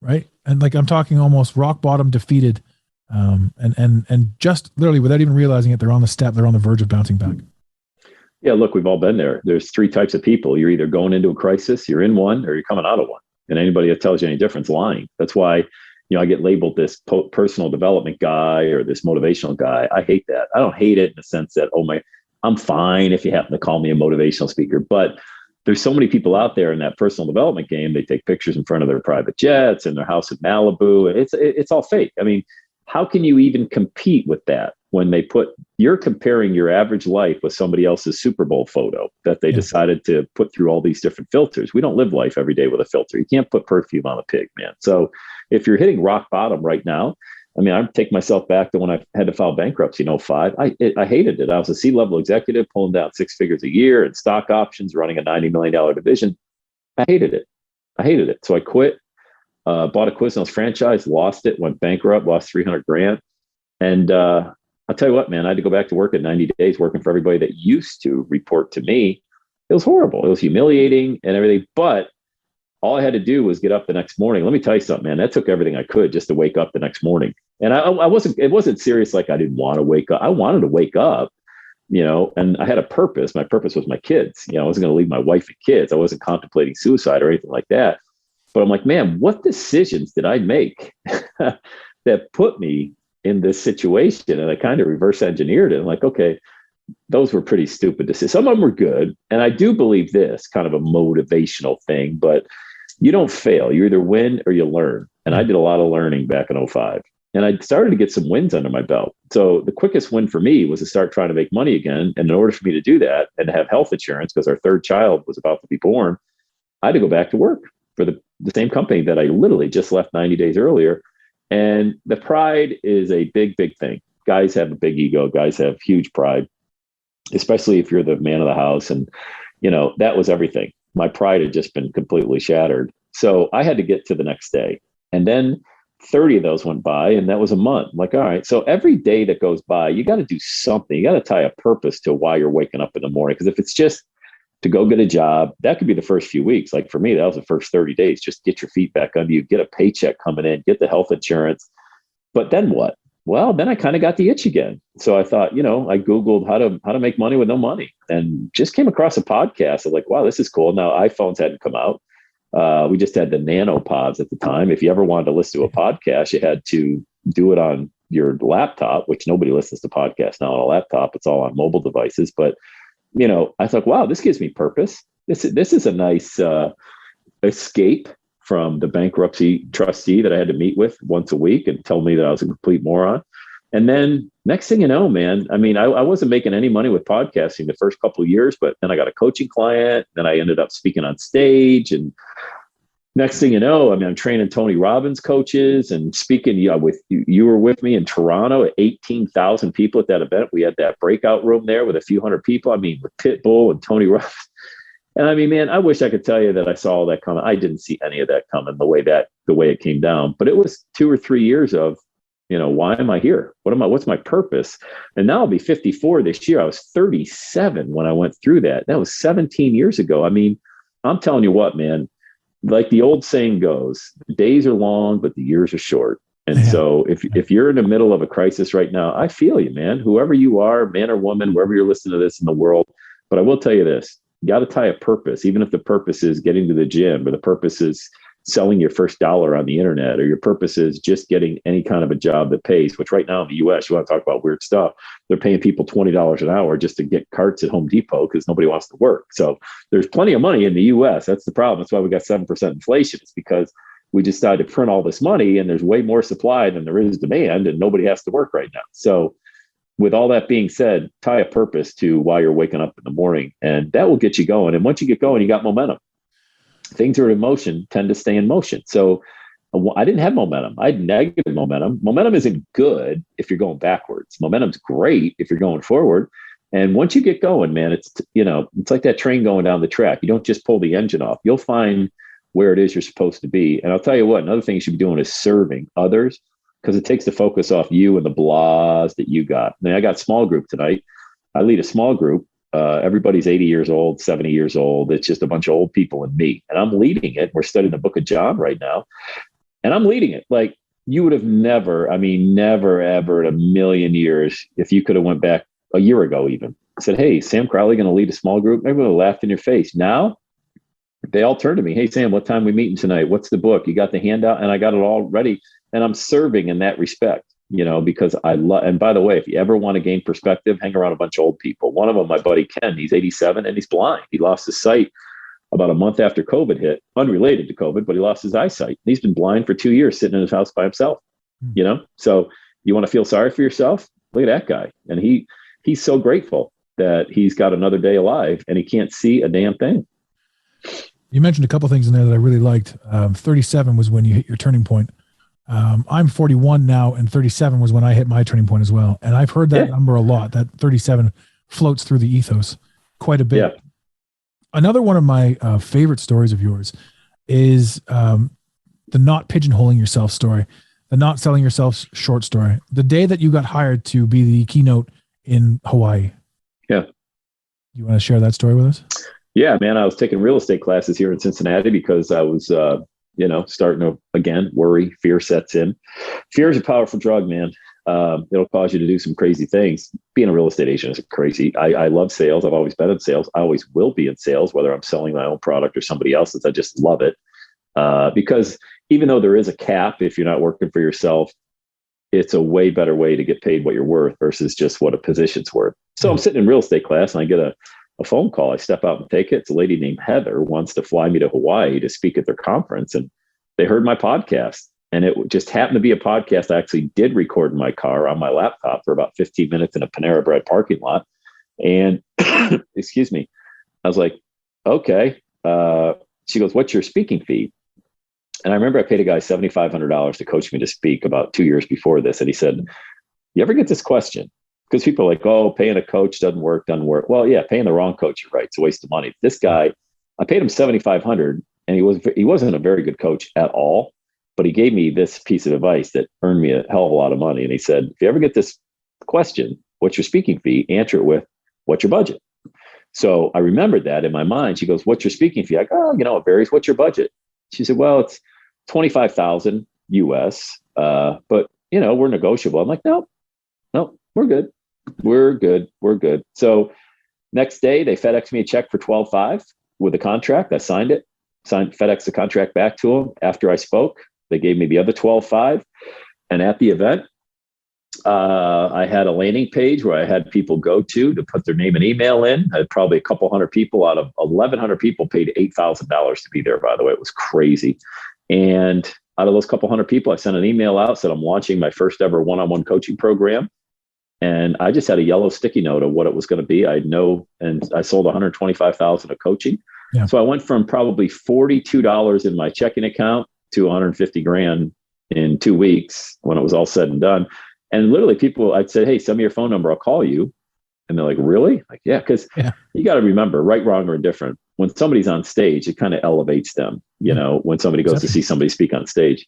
Speaker 4: right? And like, I'm talking almost rock bottom defeated, and just literally without even realizing it, they're on the step, they're on the verge of bouncing back.
Speaker 5: Yeah, look, we've all been there. There's three types of people. You're either going into a crisis, you're in one, or you're coming out of one. And anybody that tells you any different is lying. That's why, I get labeled this personal development guy or this motivational guy. I hate that. I don't hate it in the sense that, I'm fine if you happen to call me a motivational speaker. But there's so many people out there in that personal development game. They take pictures in front of their private jets and their house in Malibu. It's all fake. I mean, how can you even compete with that when you're comparing your average life with somebody else's Super Bowl photo that they decided to put through all these different filters? We don't live life every day with a filter. You can't put perfume on a pig, man. So if you're hitting rock bottom right now, I take myself back to when I had to file bankruptcy in 2005. I hated it. I was a C-level executive pulling down 6 figures a year and stock options, running a $90 million division. I hated it. So I quit. Bought a Quiznos franchise, lost it, went bankrupt, lost $300,000. And I'll tell you what, man, I had to go back to work at 90 days working for everybody that used to report to me. It was horrible. It was humiliating and everything. But all I had to do was get up the next morning. Let me tell you something, man. That took everything I could just to wake up the next morning. And it wasn't serious like I didn't want to wake up. I wanted to wake up, and I had a purpose. My purpose was my kids. I wasn't going to leave my wife and kids. I wasn't contemplating suicide or anything like that. But I'm like, man, what decisions did I make that put me in this situation? And I kind of reverse engineered it. I'm like, okay, those were pretty stupid decisions. Some of them were good. And I do believe this kind of a motivational thing, but you don't fail. You either win or you learn. And I did a lot of learning back in 2005. And I started to get some wins under my belt. So the quickest win for me was to start trying to make money again. And in order for me to do that and to have health insurance, because our third child was about to be born, I had to go back to work for the same company that I literally just left 90 days earlier. And the pride is a big, big thing. Guys have a big ego. Guys have huge pride, especially if you're the man of the house. And, that was everything. My pride had just been completely shattered. So I had to get to the next day. And then 30 of those went by, and that was a month. I'm like, all right, so every day that goes by, you got to do something. You got to tie a purpose to why you're waking up in the morning. Because if it's just to go get a job, that could be the first few weeks. Like for me, that was the first 30 days. Just get your feet back under you, get a paycheck coming in, get the health insurance. But then what? Well, then I kind of got the itch again. So I thought, I Googled how to make money with no money, and just came across a podcast. I'm like, wow, this is cool. Now iPhones hadn't come out. We just had the nano pods at the time. If you ever wanted to listen to a podcast, you had to do it on your laptop, which nobody listens to podcasts now on a laptop. It's all on mobile devices. But, I thought, wow, this gives me purpose. This is a nice escape from the bankruptcy trustee that I had to meet with once a week and tell me that I was a complete moron. And then next thing you know, man, I wasn't making any money with podcasting the first couple of years, but then I got a coaching client. Then I ended up speaking on stage. And next thing you know, I'm training Tony Robbins coaches and speaking. You were with me in Toronto at 18,000 people at that event. We had that breakout room there with a few hundred people. With Pitbull and Tony Robbins. And man, I wish I could tell you that I saw all that coming. I didn't see any of that coming the way it came down. But it was 2 or 3 years of, why am I here? What's my purpose? And now I'll be 54 this year. I was 37 when I went through that. That was 17 years ago. I'm telling you what, man, like the old saying goes, the days are long, but the years are short. And so if you're in the middle of a crisis right now, I feel you, man, whoever you are, man or woman, wherever you're listening to this in the world. But I will tell you this. You got to tie a purpose, even if the purpose is getting to the gym, or the purpose is selling your first dollar on the internet, or your purpose is just getting any kind of a job that pays, which right now in the US, you want to talk about weird stuff. They're paying people $20 an hour just to get carts at Home Depot because nobody wants to work. So there's plenty of money in the US. That's the problem. That's why we got 7% inflation. It's because we just decided to print all this money, and there's way more supply than there is demand, and nobody has to work right now. So with all that being said, tie a purpose to why you're waking up in the morning, and that will get you going. And once you get going, you got momentum. Things that are in motion tend to stay in motion. So I didn't have momentum. I had negative momentum. Momentum isn't good if you're going backwards. Momentum's great if you're going forward. And once you get going, man, it's like that train going down the track. You don't just pull the engine off. You'll find where it is you're supposed to be. And I'll tell you what, another thing you should be doing is serving others, because it takes the focus off you and the blahs that you got. Now, I got small group tonight. I lead a small group. Everybody's 80 years old, 70 years old. It's just a bunch of old people and me. And I'm leading it. We're studying the book of John right now. And I'm leading it. Like, you would have never, ever in a million years, if you could have went back a year ago even, said, hey, Sam Crowley going to lead a small group? Everyone would have laughed in your face. Now, they all turn to me. Hey, Sam, what time we meeting tonight? What's the book? You got the handout? And I got it all ready. And I'm serving in that respect, because I love, and by the way, if you ever want to gain perspective, hang around a bunch of old people. One of them, my buddy Ken, he's 87 and he's blind. He lost his sight about a month after COVID hit, unrelated to COVID, but he lost his eyesight. He's been blind for 2 years, sitting in his house by himself, So you want to feel sorry for yourself? Look at that guy. And he's so grateful that he's got another day alive and he can't see a damn thing.
Speaker 4: You mentioned a couple of things in there that I really liked. 37 was when you hit your turning point. I'm 41 now, and 37 was when I hit my turning point as well. And I've heard that number a lot. That 37 floats through the ethos quite a bit. Yeah. Another one of my favorite stories of yours is the not pigeonholing yourself story, the not selling yourself short story. The day that you got hired to be the keynote in Hawaii. Yeah. You want to share that story with us?
Speaker 5: Yeah, man. I was taking real estate classes here in Cincinnati because I was, starting to, again, worry, fear sets in. Fear is a powerful drug, man. It'll cause you to do some crazy things. Being a real estate agent is crazy. I love sales. I've always been in sales. I always will be in sales, whether I'm selling my own product or somebody else's. I just love it. Because even though there is a cap, if you're not working for yourself, it's a way better way to get paid what you're worth versus just what a position's worth. So I'm sitting in real estate class and I get a phone call. I step out and take it. It's a lady named Heather wants to fly me to Hawaii to speak at their conference. And they heard my podcast. And it just happened to be a podcast I actually did record in my car on my laptop for about 15 minutes in a Panera Bread parking lot. And excuse me, I was like, okay. She goes, what's your speaking fee? And I remember I paid a guy $7,500 to coach me to speak about 2 years before this. And he said, you ever get this question? Because people are like, oh, paying a coach doesn't work. Well, yeah, paying the wrong coach, you're right. It's a waste of money. This guy, I paid him $7,500 and he wasn't a very good coach at all, but he gave me this piece of advice that earned me a hell of a lot of money. And he said, if you ever get this question, what's your speaking fee? Answer it with, what's your budget? So I remembered that in my mind. She goes, what's your speaking fee? I go, it varies. What's your budget? She said, well, it's $25,000 US, but we're negotiable. I'm like, no, we're good. We're good. So next day they FedEx me a check for $12,500 with a contract. I signed it, FedEx the contract back to them. After I spoke, they gave me the other $12,500. And at the event, I had a landing page where I had people go to put their name and email in. I had probably a couple hundred people out of 1,100 people paid $8,000 to be there. By the way, it was crazy. And out of those couple hundred people, I sent an email out, said I'm launching my first ever one-on-one coaching program. And I just had a yellow sticky note of what it was going to be. And I sold $125,000 of coaching. Yeah. So I went from probably $42 in my checking account to $150,000 in 2 weeks when it was all said and done. And literally I'd say, hey, send me your phone number. I'll call you. And they're like, really? Like, yeah, because you got to remember, right, wrong, or indifferent. When somebody's on stage, it kind of elevates them, when somebody goes to see somebody speak on stage.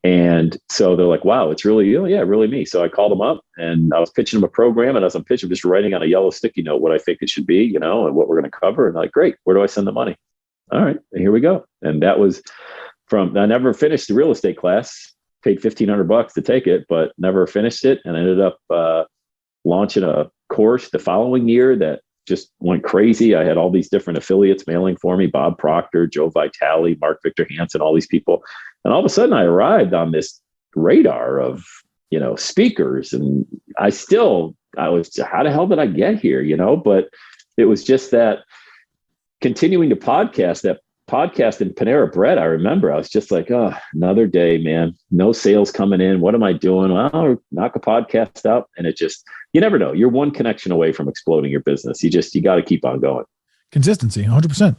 Speaker 5: And so they're like, wow, it's really you? Yeah, really me. So I called them up and I was pitching them a program. And as I'm pitching, I'm just writing on a yellow sticky note what I think it should be, and what we're going to cover. And they're like, great, where do I send the money? All right, here we go. And that was I never finished the real estate class, paid $1,500 to take it, but never finished it. And I ended up launching a course the following year that just went crazy. I had all these different affiliates mailing for me, Bob Proctor, Joe Vitale, Mark Victor Hansen, all these people. And all of a sudden I arrived on this radar of, speakers. And I was, how the hell did I get here? But it was just that continuing to podcast in Panera Bread. I remember I was just like, oh, another day, man, no sales coming in. What am I doing? Well, I'll knock a podcast out. And it just, you never know. You're one connection away from exploding your business. You got to keep on going.
Speaker 4: Consistency, 100%.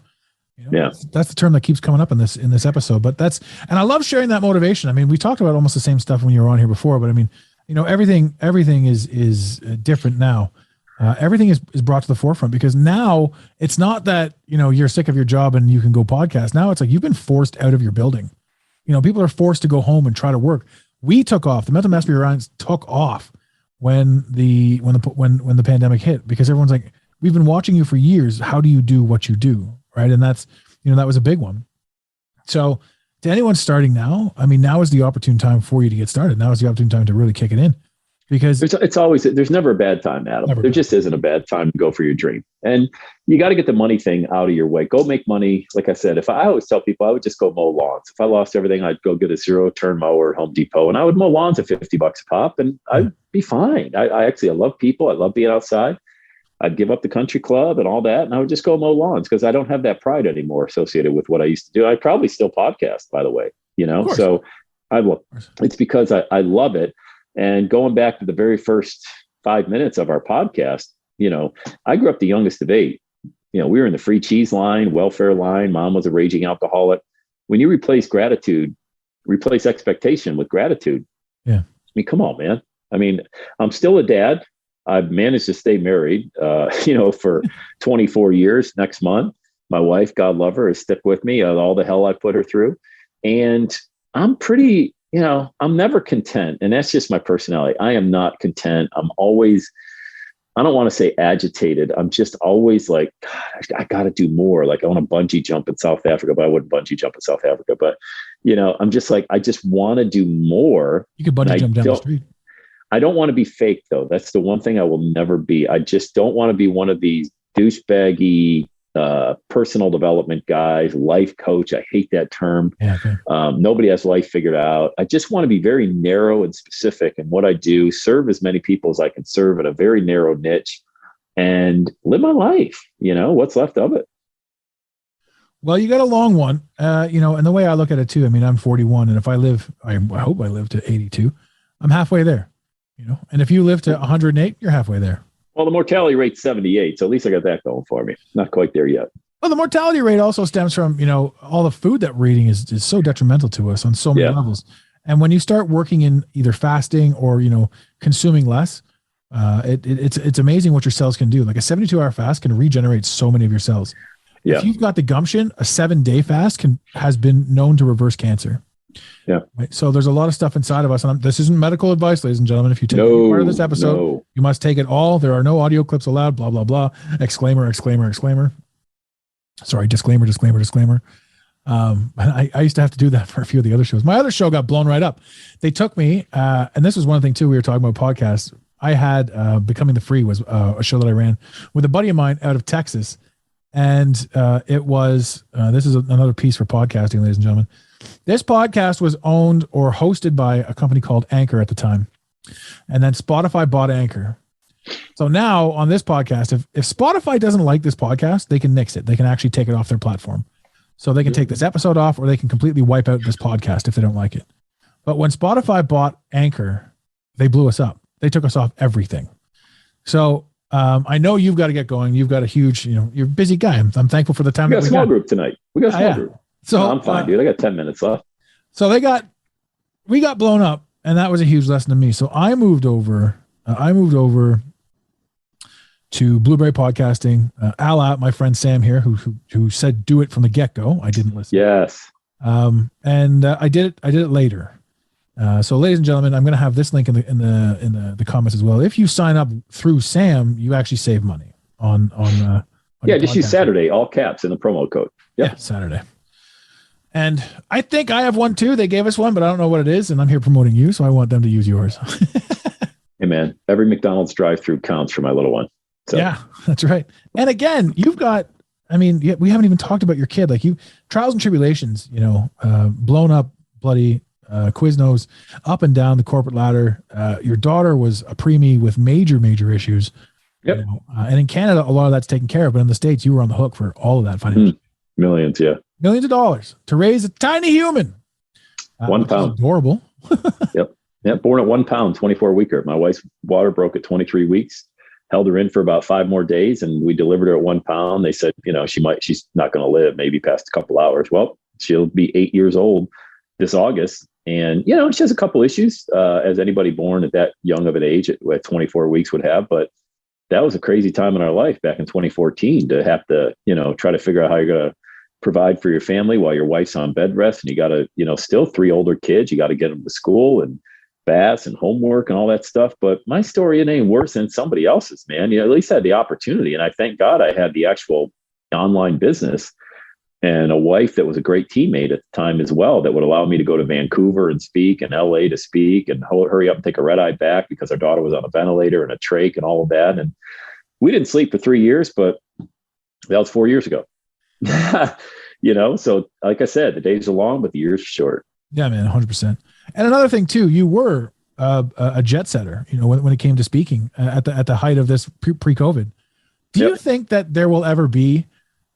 Speaker 4: That's the term that keeps coming up in this episode. But and I love sharing that motivation. I mean, we talked about almost the same stuff when you were on here before, but I mean, everything is different now. Everything is brought to the forefront because now it's not that, you're sick of your job and you can go podcast. Now it's like you've been forced out of your building. People are forced to go home and try to work. We took off. The Mental Mastery Alliance took off when the pandemic hit because everyone's like, we've been watching you for years. How do you do what you do? Right. And that's, that was a big one. So to anyone starting now, I mean, now is the opportune time for you to get started. Now is the opportune time to really kick it in. Because
Speaker 5: there's never a bad time, Adam. There just isn't a bad time to go for your dream. And you got to get the money thing out of your way. Go make money. Like I said, I always tell people I would just go mow lawns. If I lost everything, I'd go get a 0-turn mower at Home Depot and I would mow lawns at $50 a pop and I'd be fine. I love people. I love being outside. I'd give up the country club and all that. And I would just go mow lawns because I don't have that pride anymore associated with what I used to do. I'd probably still podcast, by the way, so it's because I love it. And going back to the very first 5 minutes of our podcast, I grew up the youngest of 8. We were in the free cheese line, welfare line. Mom was a raging alcoholic. When you replace expectation with gratitude. Yeah. I mean, come on, man. I mean, I'm still a dad. I've managed to stay married, for 24 years next month. My wife, God love her, has stuck with me all the hell I put her through. And I'm pretty, I'm never content. And that's just my personality. I am not content. I'm always, I don't want to say agitated. I'm just always like, God, I got to do more. Like I want to bungee jump in South Africa, but I wouldn't bungee jump in South Africa. But, I'm just like, I just want to do more.
Speaker 4: You could bungee jump down the street.
Speaker 5: I don't want to be fake though. That's the one thing I will never be. I just don't want to be one of these douchebaggy, personal development guys, life coach. I hate that term. Yeah, okay. Nobody has life figured out. I just want to be very narrow and specific in what I do, serve as many people as I can serve in a very narrow niche and live my life, what's left of it.
Speaker 4: Well, you got a long one, and the way I look at it too, I mean, I'm 41 and if I hope I live to 82, I'm halfway there, and if you live to 108, you're halfway there.
Speaker 5: Well, the mortality rate's 78, so at least I got that going for me. Not quite there yet.
Speaker 4: Well, the mortality rate also stems from, all the food that we're eating is so detrimental to us on so many levels. And when you start working in either fasting or, consuming less, it's amazing what your cells can do. Like a 72-hour fast can regenerate so many of your cells. Yeah. If you've got the gumption, a 7-day fast has been known to reverse cancer. Yeah. Right? So there's a lot of stuff inside of us. And this isn't medical advice, ladies and gentlemen. If you take any part of this episode, you must take it all. There are no audio clips allowed, blah, blah, blah. Exclaimer. Sorry, disclaimer. I used to have to do that for a few of the other shows. My other show got blown right up. They took me, and this was one thing too, we were talking about podcasts. I had Becoming the Free was a show that I ran with a buddy of mine out of Texas. And it was, this is another piece for podcasting, ladies and gentlemen. This podcast was owned or hosted by a company called Anchor at the time. And then Spotify bought Anchor. So now on this podcast, if Spotify doesn't like this podcast, they can nix it. They can actually take it off their platform. So they can take this episode off or they can completely wipe out this podcast if they don't like it. But when Spotify bought Anchor, they blew us up. They took us off everything. So I know you've got to get going. You've got a huge, you're a busy guy. I'm thankful for the time.
Speaker 5: We got a small group tonight. We got a small group.
Speaker 4: So
Speaker 5: no, I'm fine, dude. I got 10 minutes left.
Speaker 4: So we got blown up, and that was a huge lesson to me. So I moved over to Blueberry Podcasting. Al, my friend Sam here, who said do it from the get-go. I didn't listen.
Speaker 5: Yes.
Speaker 4: And I did it later. So ladies and gentlemen, I'm going to have this link in the comments as well. If you sign up through Sam, you actually save money on
Speaker 5: just use Saturday, all caps in the promo code.
Speaker 4: Yep. Yeah, Saturday. And I think I have one too. They gave us one, but I don't know what it is. And I'm here promoting you, so I want them to use yours.
Speaker 5: Hey man, every McDonald's drive-through counts for my little one. So.
Speaker 4: Yeah, that's right. And again, you've got, we haven't even talked about your kid. Like trials and tribulations, blown up, bloody, Quiznos, up and down the corporate ladder. Your daughter was a preemie with major issues.
Speaker 5: Yep.
Speaker 4: And in Canada, a lot of that's taken care of, but in the States, you were on the hook for all of that financially.
Speaker 5: Millions, yeah.
Speaker 4: Millions of dollars to raise a tiny human.
Speaker 5: 1 pound.
Speaker 4: Adorable.
Speaker 5: Yep. Born at 1 pound, 24 weeker. My wife's water broke at 23 weeks. held her in for about 5 more days, and we delivered her at 1 pound. They said, she's not going to live maybe past a couple hours. Well, she'll be 8 years old this August. And, she has a couple issues, as anybody born at that young of an age at 24 weeks would have. But that was a crazy time in our life back in 2014 to have to, try to figure out how you're going to provide for your family while your wife's on bed rest. And you got to, still 3 older kids, you got to get them to school and baths and homework and all that stuff. But my story, it ain't worse than somebody else's, man. At least I had the opportunity. And I thank God I had the actual online business and a wife that was a great teammate at the time as well, that would allow me to go to Vancouver and speak, and LA to speak, and hurry up and take a red eye back because our daughter was on a ventilator and a trach and all of that. And we didn't sleep for 3 years, but that was 4 years ago. So like I said, the days are long, but the years are short.
Speaker 4: Yeah, man, 100%. And another thing too, you were a jet setter, when it came to speaking at the height of this pre-COVID. Do you think that there will ever be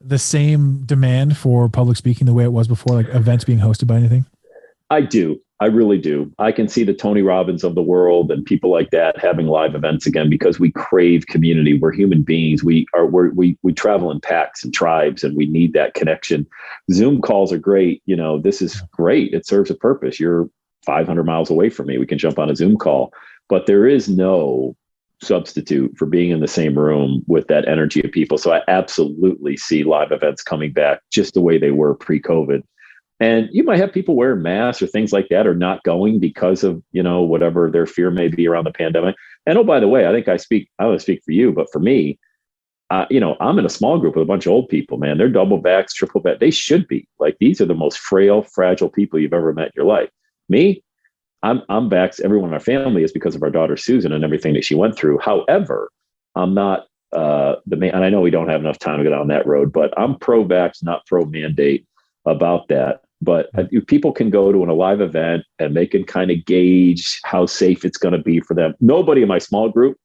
Speaker 4: the same demand for public speaking the way it was before, like events being hosted by anything?
Speaker 5: I do. I really do. I can see the Tony Robbins of the world and people like that having live events again, because we crave community. We're human beings. We travel in packs and tribes, and we need that connection. Zoom calls are great. This is great. It serves a purpose. You're 500 miles away from me. We can jump on a Zoom call, but there is no substitute for being in the same room with that energy of people. So I absolutely see live events coming back just the way they were pre-COVID. And you might have people wearing masks or things like that, or not going because of, whatever their fear may be around the pandemic. And oh, by the way, I don't speak for you, but for me, I'm in a small group with a bunch of old people, man. They're double backs, triple back. They should be like, these are the most frail, fragile people you've ever met in your life. Me, I'm vax. Everyone in our family is, because of our daughter Susan and everything that she went through. However, I'm not the man, and I know we don't have enough time to go down that road, but I'm pro-vax, not pro-mandate about that. But if people can go to a live event and they can kind of gauge how safe it's going to be for them. Nobody in my small group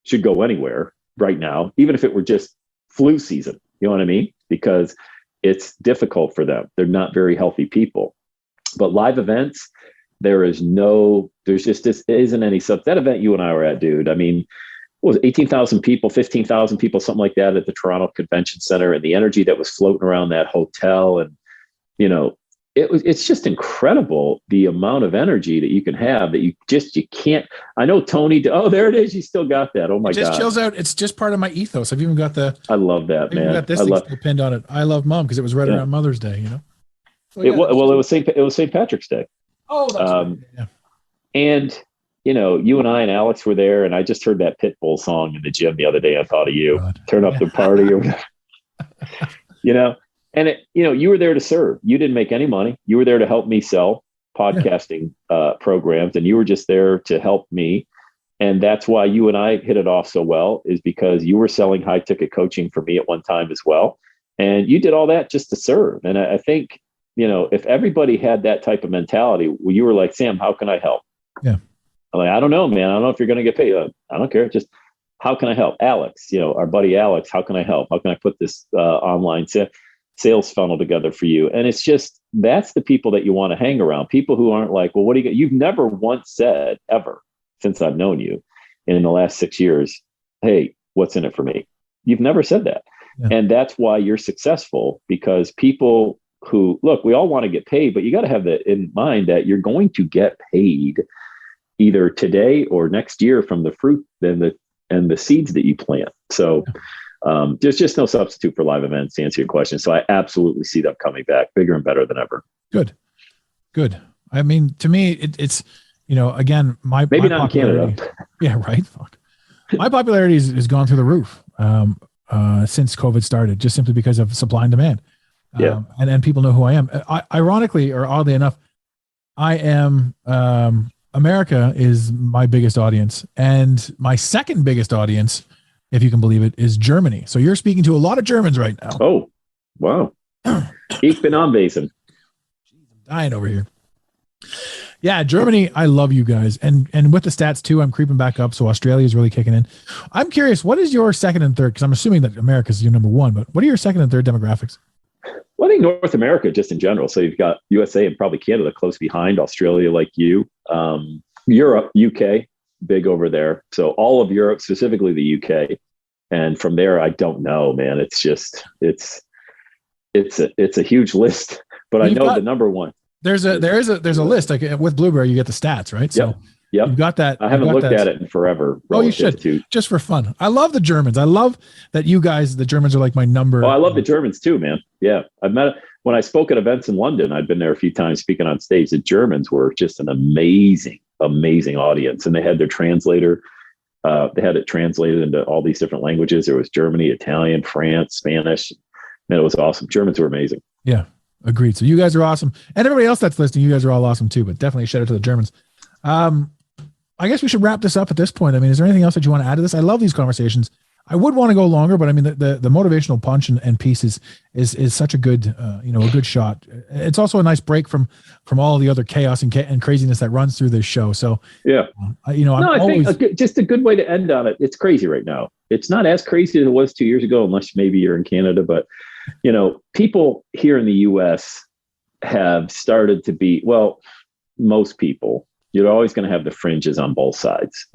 Speaker 5: should go anywhere right now, even if it were just flu season. You know what I mean? Because it's difficult for them. They're not very healthy people. But live events, there's just isn't any sub. That event you and I were at, dude. I mean, what was it, 18,000 people, 15,000 people, something like that at the Toronto Convention Center, and the energy that was floating around that hotel. And, it's just incredible, the amount of energy that you can have that you can't. I know Tony. Oh, there it is. You still got that. Oh my God.
Speaker 4: It just chills out. It's just part of my ethos. I've even got
Speaker 5: I love that, man.
Speaker 4: Got this thing still pinned on it. I love Mom, because it was right around Mother's Day, So,
Speaker 5: it was St. Patrick's Day.
Speaker 4: Oh, that's right. Yeah.
Speaker 5: And, you and I and Alex were there, and I just heard that Pitbull song in the gym the other day. I thought of you. God. Turn up the party or whatever. And you were there to serve. You didn't make any money. You were there to help me sell podcasting programs, and you were just there to help me. And that's why you and I hit it off so well, is because you were selling high ticket coaching for me at one time as well. And you did all that just to serve. And I think, if everybody had that type of mentality, you were like, Sam, how can I help?
Speaker 4: Yeah.
Speaker 5: I'm like, I don't know, man. I don't know if you're going to get paid. I don't care. Just how can I help? Alex, our buddy Alex, how can I help? How can I put this online sales funnel together for you? And it's just, that's the people that you want to hang around. People who aren't like, well, what do you get? You've never once said ever since I've known you in the last 6 years, hey, what's in it for me? You've never said that. Yeah. And that's why you're successful, because people who look, we all want to get paid, but you got to have that in mind that you're going to get paid either today or next year from the fruit and the seeds that you plant. So there's just no substitute for live events, to answer your question. So I absolutely see them coming back bigger and better than ever. Good. I mean, to me, it's, again, maybe not in Canada.
Speaker 4: Yeah, right. Fuck. My popularity has gone through the roof since COVID started, just simply because of supply and demand. And people know who I am. Ironically, or oddly enough, I am, America is my biggest audience, and my second biggest audience, if you can believe it, is Germany. So you're speaking to a lot of Germans right now.
Speaker 5: Oh, wow. Ich bin anwesend.
Speaker 4: I'm dying over here. Yeah, Germany, I love you guys. And with the stats too, I'm creeping back up. So Australia is really kicking in. I'm curious, what is your second and third? Because I'm assuming that America is your number one, but what are your second and third demographics?
Speaker 5: Well, I think North America, just in general. So you've got USA and probably Canada close behind, Australia like you, Europe, UK, big over there. So all of Europe, specifically the UK. And from there, I don't know, man. It's just, it's a huge list, but I know the number one.
Speaker 4: There's a list, like with Blueberry, you get the stats, right? So
Speaker 5: yep.
Speaker 4: You've got that.
Speaker 5: I haven't looked at it in forever.
Speaker 4: Oh, you should, just for fun. I love the Germans. I love that you guys, the Germans are like my number.
Speaker 5: Oh, I love the Germans too, man. Yeah. When I spoke at events in London, I'd been there a few times speaking on stage. The Germans were just an amazing audience. And they had their translator. They had it translated into all these different languages. There was Germany, Italian, France, Spanish. Man, it was awesome. Germans were amazing.
Speaker 4: Yeah, agreed. So you guys are awesome. And everybody else that's listening, you guys are all awesome too, but definitely shout out to the Germans. I guess we should wrap this up at this point. I mean, is there anything else that you want to add to this? I love these conversations. I would want to go longer, but I mean, the motivational punch and piece is such a good, a good shot. It's also a nice break from all the other chaos and craziness that runs through this show. So
Speaker 5: yeah, I think just a good way to end on it. It's crazy right now. It's not as crazy as it was 2 years ago, unless maybe you're in Canada, but people here in the US have started to be, most people, you're always going to have the fringes on both sides,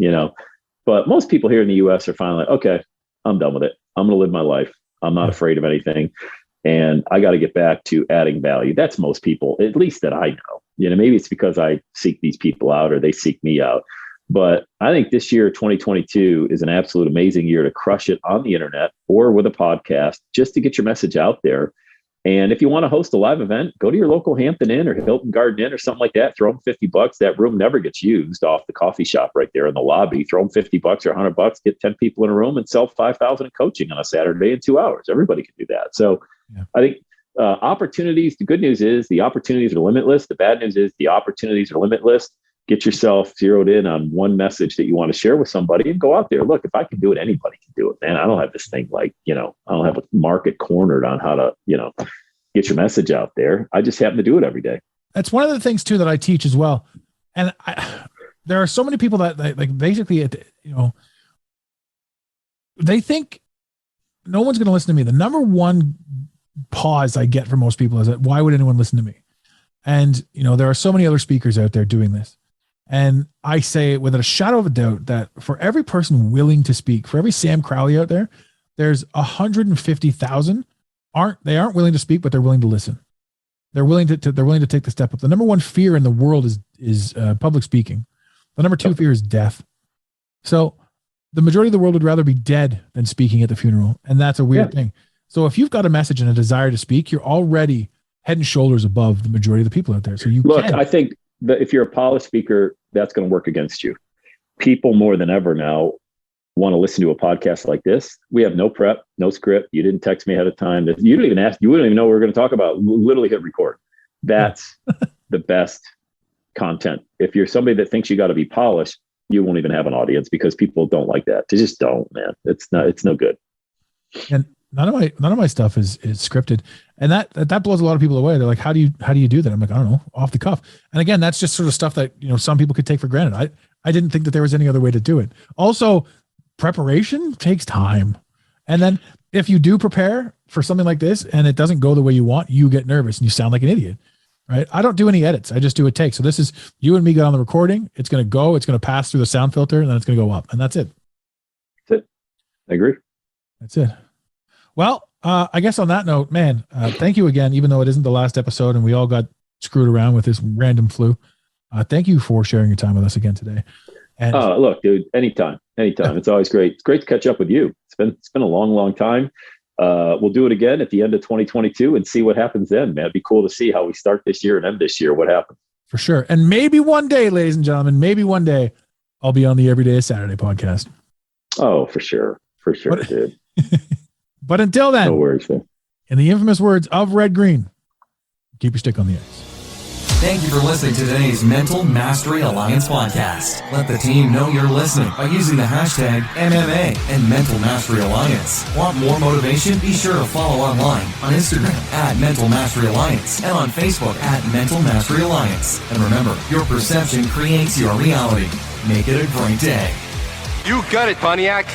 Speaker 5: but most people here in the US are finally like, okay, I'm done with it. I'm going to live my life. I'm not afraid of anything. And I got to get back to adding value. That's most people, at least that I know. Maybe it's because I seek these people out or they seek me out. But I think this year, 2022, is an absolute amazing year to crush it on the internet or with a podcast, just to get your message out there. And if you want to host a live event, go to your local Hampton Inn or Hilton Garden Inn or something like that. Throw them $50. That room never gets used off the coffee shop right there in the lobby. Throw them $50 or $100. Get 10 people in a room and sell 5,000 in coaching on a Saturday in 2 hours. Everybody can do that. So I think opportunities. The good news is the opportunities are limitless. The bad news is the opportunities are limitless. Get yourself zeroed in on one message that you want to share with somebody and go out there. Look, if I can do it, anybody can do it, man. I don't have this thing I don't have a market cornered on how to, get your message out there. I just happen to do it every day.
Speaker 4: That's one of the things too that I teach as well. And there are so many people that like basically, they think no one's going to listen to me. The number one pause I get from most people is that, why would anyone listen to me? And, there are so many other speakers out there doing this. And I say without a shadow of a doubt that for every person willing to speak, for every Sam Crowley out there, there's 150,000 aren't willing to speak, but they're willing to listen. They're willing to take the step up. The number one fear in the world is public speaking. The number two fear is death. So the majority of the world would rather be dead than speaking at the funeral. And that's a weird thing. So if you've got a message and a desire to speak, you're already head and shoulders above the majority of the people out there. So
Speaker 5: I think that if you're a polished speaker, that's going to work against you. People more than ever now want to listen to a podcast like this. We have no prep, no script. You didn't text me ahead of time. You didn't even ask. You wouldn't even know what we're going to talk about. Literally hit record. That's the best content. If you're somebody that thinks you got to be polished, you won't even have an audience because people don't like that. They just don't, man. It's no good.
Speaker 4: And none of my stuff is scripted. And that blows a lot of people away. They're like, how do you do that? I'm like, I don't know, off the cuff. And again, that's just sort of stuff that, some people could take for granted. I didn't think that there was any other way to do it. Also, preparation takes time. And then if you do prepare for something like this and it doesn't go the way you want, you get nervous and you sound like an idiot, right? I don't do any edits. I just do a take. So this is you and me get on the recording. It's going to pass through the sound filter and then it's going to go up, and that's it.
Speaker 5: That's it. I agree.
Speaker 4: That's it. Well, I guess on that note, man, thank you again, even though it isn't the last episode and we all got screwed around with this random flu. Thank you for sharing your time with us again today. And
Speaker 5: look, dude, anytime. It's always great. It's great to catch up with you. It's been a long time. We'll do it again at the end of 2022 and see what happens then, man. It'd be cool to see how we start this year and end this year. What happens? For sure. And maybe one day, ladies and gentlemen, I'll be on the Everyday is Saturday podcast. Oh, for sure. Dude. But until then, no worries, man. In the infamous words of Red Green, keep your stick on the ice.
Speaker 1: Thank you for listening to today's Mental Mastery Alliance podcast. Let the team know you're listening by using the hashtag MMA and Mental Mastery Alliance. Want more motivation? Be sure to follow online on Instagram at Mental Mastery Alliance and on Facebook at Mental Mastery Alliance. And remember, your perception creates your reality. Make it a great day.
Speaker 6: You got it, Pontiac.